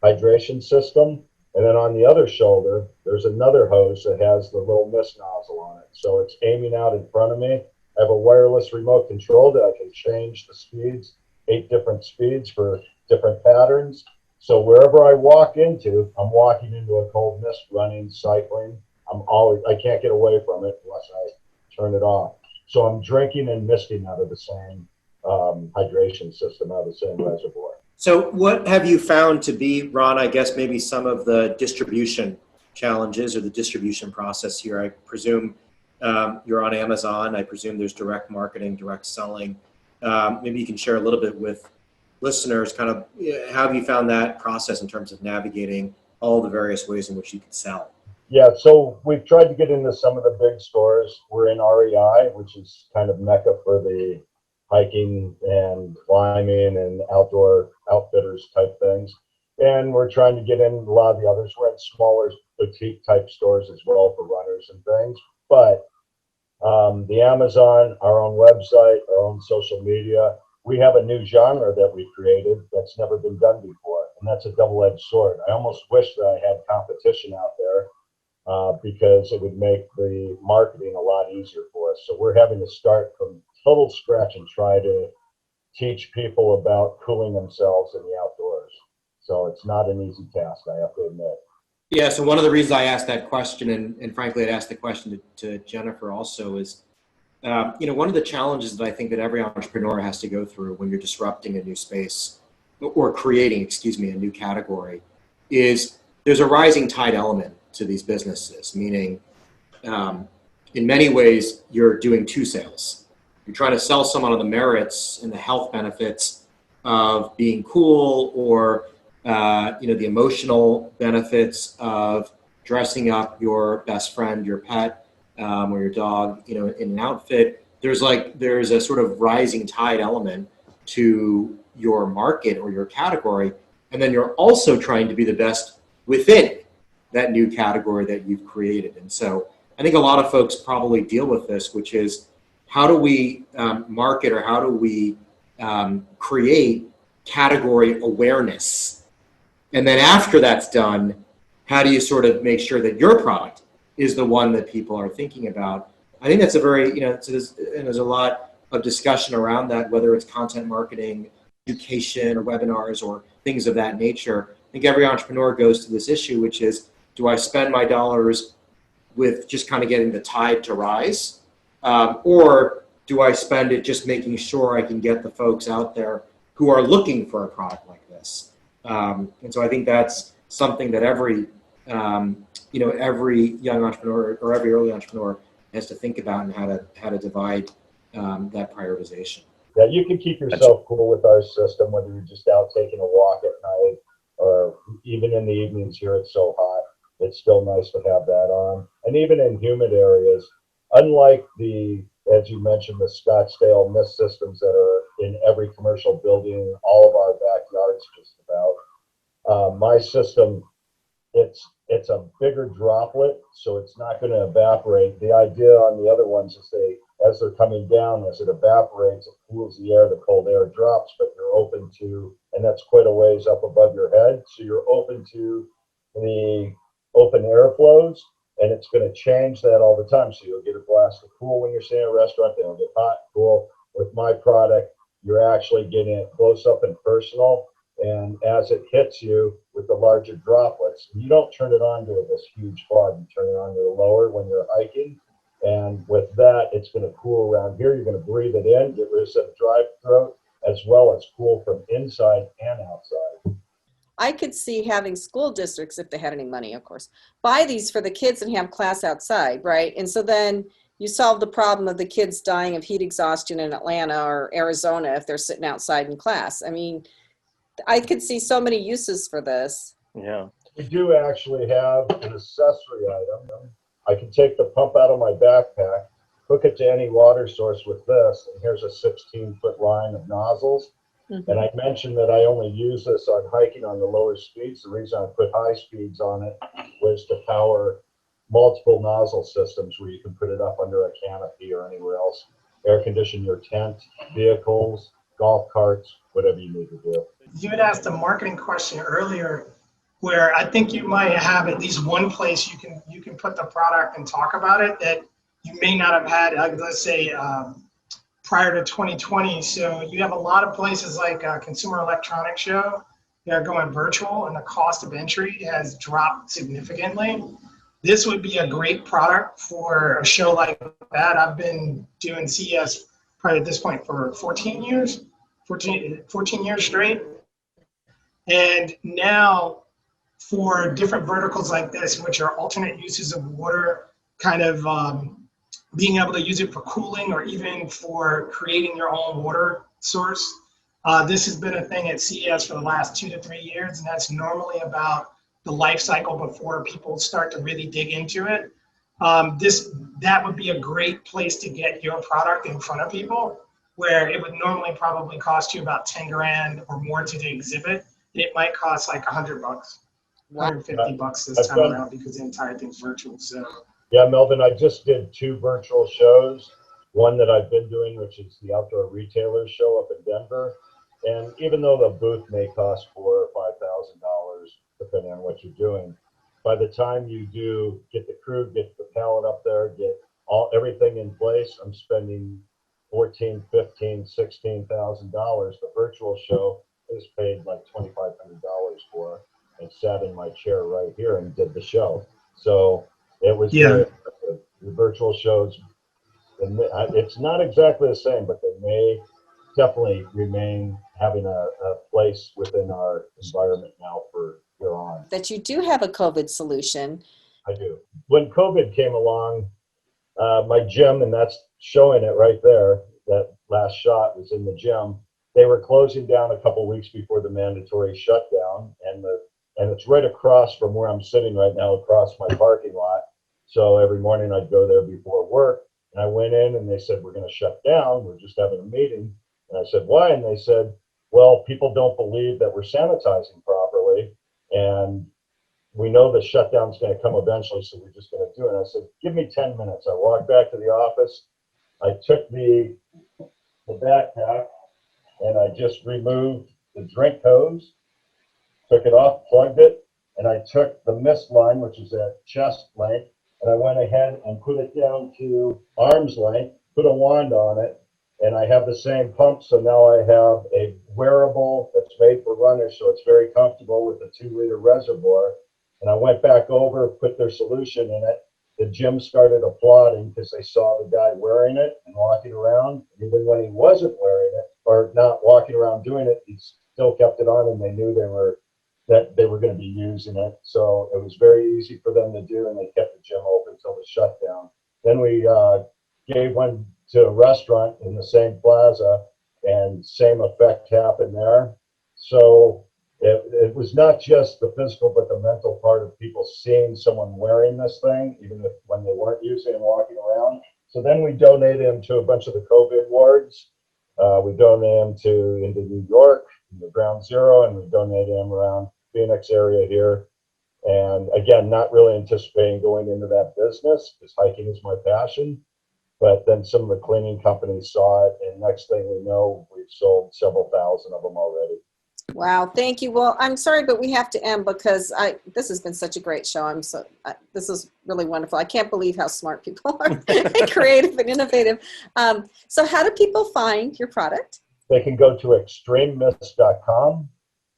F: hydration system. And then on the other shoulder, there's another hose that has the little mist nozzle on it. So it's aiming out in front of me. I have a wireless remote control that I can change the speeds, 8 different speeds for different patterns. So wherever I walk into, I'm walking into a cold mist, running, cycling. I can't get away from it unless I turn it off. So I'm drinking and misting out of the same hydration system, out of the same reservoir.
C: So what have you found to be, Ron, I guess maybe some of the distribution challenges or the distribution process here? I presume you're on Amazon. I presume there's direct marketing, direct selling. Maybe you can share a little bit with listeners, kind of how have you found that process in terms of navigating all the various ways in which you can sell?
F: Yeah, so we've tried to get into some of the big stores. We're in REI, which is kind of mecca for the hiking and climbing and outdoor outfitters type things. And we're trying to get in a lot of the others. We're in smaller boutique type stores as well for runners and things. But the Amazon, our own website, our own social media, we have a new genre that we created that's never been done before. And that's a double-edged sword. I almost wish that I had competition out there because it would make the marketing a lot easier for us. So we're having to start from total scratch and try to teach people about cooling themselves in the outdoors. So it's not an easy task, I have to admit.
C: Yeah, so one of the reasons I asked that question, and frankly, I'd asked the question to Jennifer also, is one of the challenges that I think that every entrepreneur has to go through when you're disrupting a new space or creating, a new category is there's a rising tide element to these businesses, meaning in many ways you're doing two sales. You're trying to sell someone on the merits and the health benefits of being cool or the emotional benefits of dressing up your best friend, your pet, or your dog, in an outfit. There's a sort of rising tide element to your market or your category. And then you're also trying to be the best within that new category that you've created. And so I think a lot of folks probably deal with this, which is how do we market or how do we create category awareness? And then after that's done, how do you sort of make sure that your product is the one that people are thinking about. I think that's a very, so there's a lot of discussion around that, whether it's content marketing, education, or webinars, or things of that nature. I think every entrepreneur goes to this issue, which is, do I spend my dollars with just kind of getting the tide to rise? Or do I spend it just making sure I can get the folks out there who are looking for a product like this? And so I think that's something that every young entrepreneur or every early entrepreneur has to think about, and how to divide that prioritization.
F: Yeah, you can keep yourself cool with our system, whether you're just out taking a walk at night or even in the evenings here. It's so hot. It's still nice to have that on. And even in humid areas, unlike as you mentioned, the Scottsdale mist systems that are in every commercial building, all of our backyards just about, my system, it's a bigger droplet, so it's not going to evaporate. The idea on the other ones is as they're coming down, as it evaporates, it cools the air, the cold air drops, but you're open to, and that's quite a ways up above your head, so you're open to the open air flows, and it's going to change that all the time. So you'll get a blast of cool when you're sitting in a restaurant, then it'll get hot, cool. With my product, you're actually getting it close up and personal. And as it hits you with the larger droplets, you don't turn it on to this huge fog, you turn it on to the lower when you're hiking. And with that, it's going to cool around here. You're going to breathe it in, get rid of some dry throat, as well as cool from inside and outside.
B: I could see having school districts, if they had any money, of course, buy these for the kids and have class outside, right? And so then you solve the problem of the kids dying of heat exhaustion in Atlanta or Arizona if they're sitting outside in class. I mean, I could see so many uses for this.
A: Yeah.
F: We do actually have an accessory item. I can take the pump out of my backpack, hook it to any water source with this, and here's a 16-foot line of nozzles.
B: Mm-hmm.
F: And I mentioned that I only use this on hiking on the lower speeds. The reason I put high speeds on it was to power multiple nozzle systems where you can put it up under a canopy or anywhere else, air condition your tent, vehicles, golf carts, whatever you need to do.
E: You had asked a marketing question earlier where I think you might have at least one place you can put the product and talk about it that you may not have had, let's say, prior to 2020. So you have a lot of places like Consumer Electronics Show that are going virtual, and the cost of entry has dropped significantly. This would be a great product for a show like that. I've been doing CES probably at this point for 14 years straight. And now for different verticals like this, which are alternate uses of water, kind of being able to use it for cooling or even for creating your own water source. This has been a thing at CES for the last 2 to 3 years, and that's normally about the life cycle before people start to really dig into it. That would be a great place to get your product in front of people, where it would normally probably cost you about 10 grand or more to exhibit. It might cost like $100, $150 this time around because the entire thing's virtual. So.
F: Yeah, Melvin, I just did 2 virtual shows. One that I've been doing, which is the Outdoor Retailers Show up in Denver. And even though the booth may cost $4,000 or $5,000, depending on what you're doing, by the time you do get the crew, get the pallet up there, get everything in place, I'm spending $14,000, $15,000, $16,000. The virtual show is paid like $2,500 for, and sat in my chair right here and did the show. So it was very effective. The virtual shows, it's not exactly the same, but they may definitely remain having a place within our environment now for here on.
B: That you do have a COVID solution.
F: I do. When COVID came along, my gym, and that's showing it right there, that last shot was in the gym. They were closing down a couple weeks before the mandatory shutdown, and it's right across from where I'm sitting right now, across my parking lot. So every morning I'd go there before work, and I went in and they said, we're going to shut down. We're just having a meeting. And I said, why? And they said, well, people don't believe that we're sanitizing properly, and we know the shutdown's going to come eventually, so we're just going to do it. And I said, give me 10 minutes. I walked back to the office. I took the backpack, and I just removed the drink hose, took it off, plugged it, and I took the mist line, which is at chest length, and I went ahead and put it down to arm's length, put a wand on it, and I have the same pump. So now I have a wearable that's made for runners, so it's very comfortable with a 2-liter reservoir. And I went back over, put their solution in it. The gym started applauding because they saw the guy wearing it and walking around. Even when he wasn't wearing it or not walking around doing it, he still kept it on, and they knew that they were going to be using it. So it was very easy for them to do, and they kept the gym open until the shutdown. Then we gave one to a restaurant in the same plaza, and same effect happened there. So it was not just the physical, but the mental part of people seeing someone wearing this thing, even if when they weren't using and walking around. So then we donated them to a bunch of the COVID wards. We donated them into New York, the Ground Zero, and we donated them around Phoenix area here. And again, not really anticipating going into that business because hiking is my passion. But then some of the cleaning companies saw it, and next thing we know, we've sold several thousand of them already.
B: Wow, thank you. Well, I'm sorry, but we have to end because this has been such a great show. This is really wonderful. I can't believe how smart people are, creative and innovative. So how do people find your product?
F: They can go to extrememist.com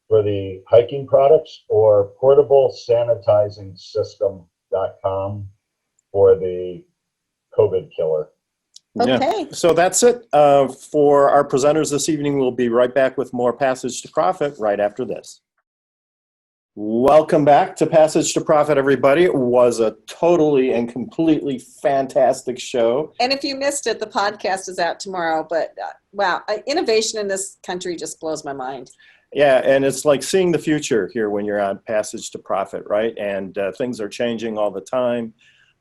F: for the hiking products, or portablesanitizingsystem.com for the COVID killer.
B: Okay.
A: Yeah. So that's it for our presenters this evening. We'll be right back with more Passage to Profit right after this. Welcome back to Passage to Profit, everybody. It was a totally and completely fantastic show.
B: And if you missed it, the podcast is out tomorrow. But wow, innovation in this country just blows my mind.
A: Yeah, and it's like seeing the future here when you're on Passage to Profit, right? And things are changing all the time.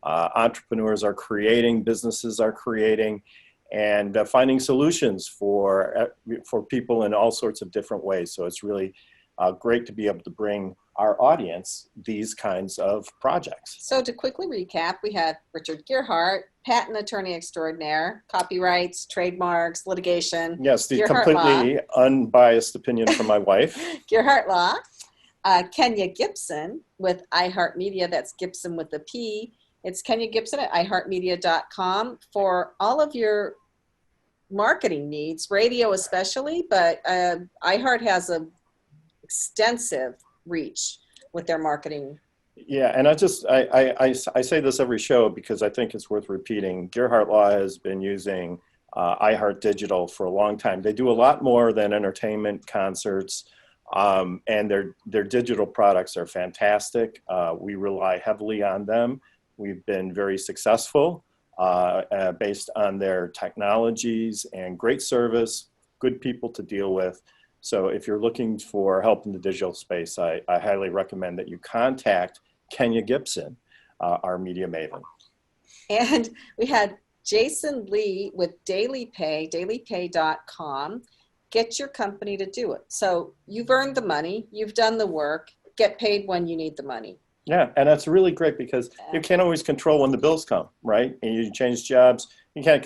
A: Entrepreneurs are creating, businesses are creating, and finding solutions for people in all sorts of different ways. So it's really great to be able to bring our audience these kinds of projects.
B: So to quickly recap, we had Richard Gearhart, patent attorney extraordinaire, copyrights, trademarks, litigation.
A: Yes, the
B: Gearhart
A: completely
B: Law.
A: Unbiased opinion from my wife.
B: Gearhart Law. Kenya GIPSON with iHeartMedia. That's Gibson with a P. It's Kenya GIPSON at iHeartMedia.com for all of your marketing needs, radio especially, but iHeart has an extensive reach with their marketing.
A: Yeah, and I say this every show because I think it's worth repeating. Gearhart Law has been using iHeart Digital for a long time. They do a lot more than entertainment, concerts, and their digital products are fantastic. We rely heavily on them. We've been very successful based on their technologies and great service, good people to deal with. So if you're looking for help in the digital space, I highly recommend that you contact Kenya GIPSON, our media maven.
B: And we had Jason Lee with DailyPay, dailypay.com. Get your company to do it. So you've earned the money, you've done the work, get paid when you need the money.
A: Yeah, and that's really great because you can't always control when the bills come, right? And you change jobs. You can't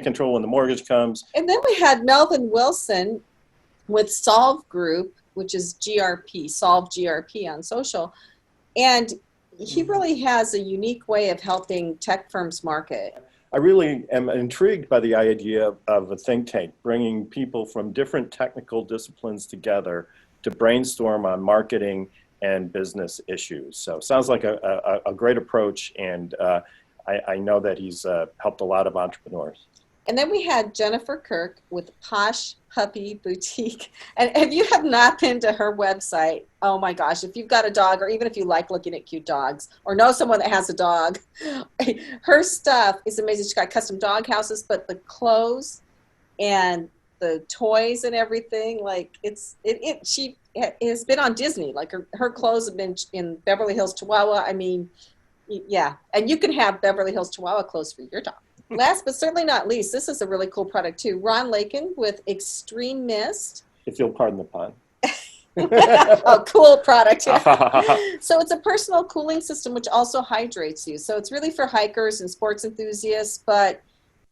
A: control when the mortgage comes.
B: And then we had Melvin Wilson with Solve Group, which is GRP, Solve GRP on social. And he really has a unique way of helping tech firms market.
A: I really am intrigued by the idea of a think tank, bringing people from different technical disciplines together to brainstorm on marketing and business issues. So sounds like a great approach, and I know that he's helped a lot of entrepreneurs.
B: And then we had Jennifer Kirk with Posh Puppy Boutique. And if you have not been to her website, oh my gosh, if you've got a dog, or even if you like looking at cute dogs, or know someone that has a dog, her stuff is amazing. She's got custom dog houses, but the clothes and the toys and everything, like she has been on Disney. Like her clothes have been in Beverly Hills Chihuahua. I mean, yeah. And you can have Beverly Hills Chihuahua clothes for your dog. Last but certainly not least, this is a really cool product too. Ron Lakin with Extreme Mist.
A: If you'll pardon the pun.
B: Oh, cool product. So it's a personal cooling system which also hydrates you. So it's really for hikers and sports enthusiasts, but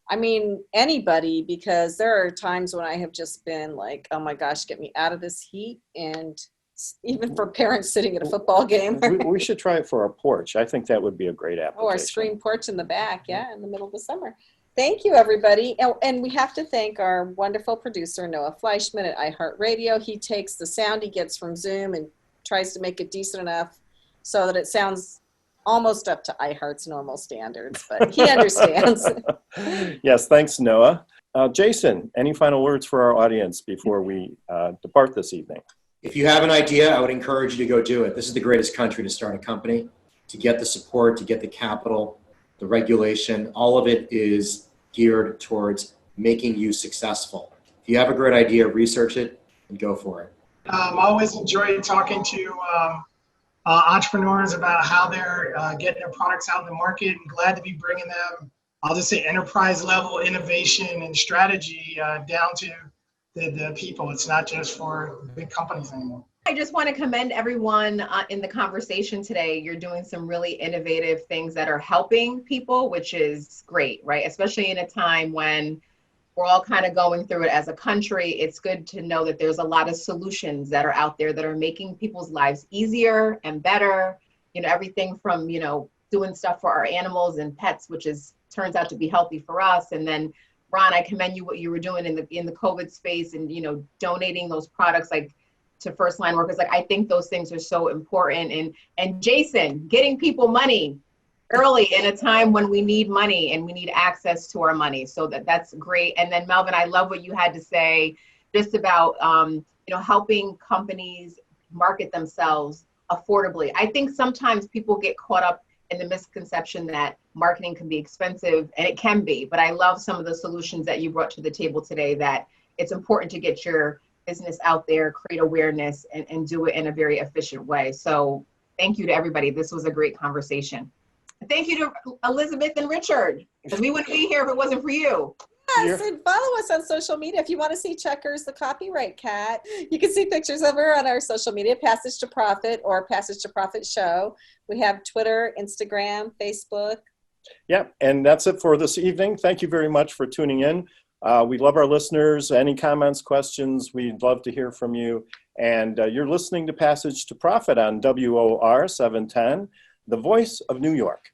B: I mean anybody, because there are times when I have just been like, oh my gosh, get me out of this heat. And even for parents sitting at a football game.
A: We should try it for our porch. I think that would be a great application.
B: Or a screen porch in the back, yeah, in the middle of the summer. Thank you, everybody. Oh, and we have to thank our wonderful producer, Noah Fleischman at iHeartRadio. He takes the sound he gets from Zoom and tries to make it decent enough so that it sounds almost up to iHeart's normal standards, but he understands.
A: Yes, thanks, Noah. Jason, any final words for our audience before we depart this evening?
C: If you have an idea, I would encourage you to go do it. This is the greatest country to start a company, to get the support, to get the capital, the regulation. All of it is geared towards making you successful. If you have a great idea, research it and go for it.
E: I always enjoy talking to entrepreneurs about how they're getting their products out in the market, and glad to be bringing them, I'll just say, enterprise level innovation and strategy down to the people. It's not just for big companies anymore.
D: I just want to commend everyone in the conversation today. You're doing some really innovative things that are helping people, which is great, right? Especially in a time when we're all kind of going through it as a country. It's good to know that there's a lot of solutions that are out there that are making people's lives easier and better. You know, everything from, you know, doing stuff for our animals and pets, which turns out to be healthy for us. And then Ron, I commend you what you were doing in the COVID space and, you know, donating those products like to first line workers. Like, I think those things are so important. And Jason, getting people money early in a time when we need money and we need access to our money. So that's great. And then Melvin, I love what you had to say just about, you know, helping companies market themselves affordably. I think sometimes people get caught up in the misconception that marketing can be expensive, and it can be, but I love some of the solutions that you brought to the table today, that it's important to get your business out there, create awareness, and do it in a very efficient way. So thank you to everybody. This was a great conversation. Thank you to Elizabeth and Richard, because we wouldn't be here if it wasn't for you.
B: Yes, and follow us on social media. If you want to see Checkers, the copyright cat, you can see pictures of her on our social media, Passage to Profit or Passage to Profit Show. We have Twitter, Instagram, Facebook.
A: Yeah, and that's it for this evening. Thank you very much for tuning in. We love our listeners. Any comments, questions, we'd love to hear from you. And you're listening to Passage to Profit on WOR 710, the voice of New York.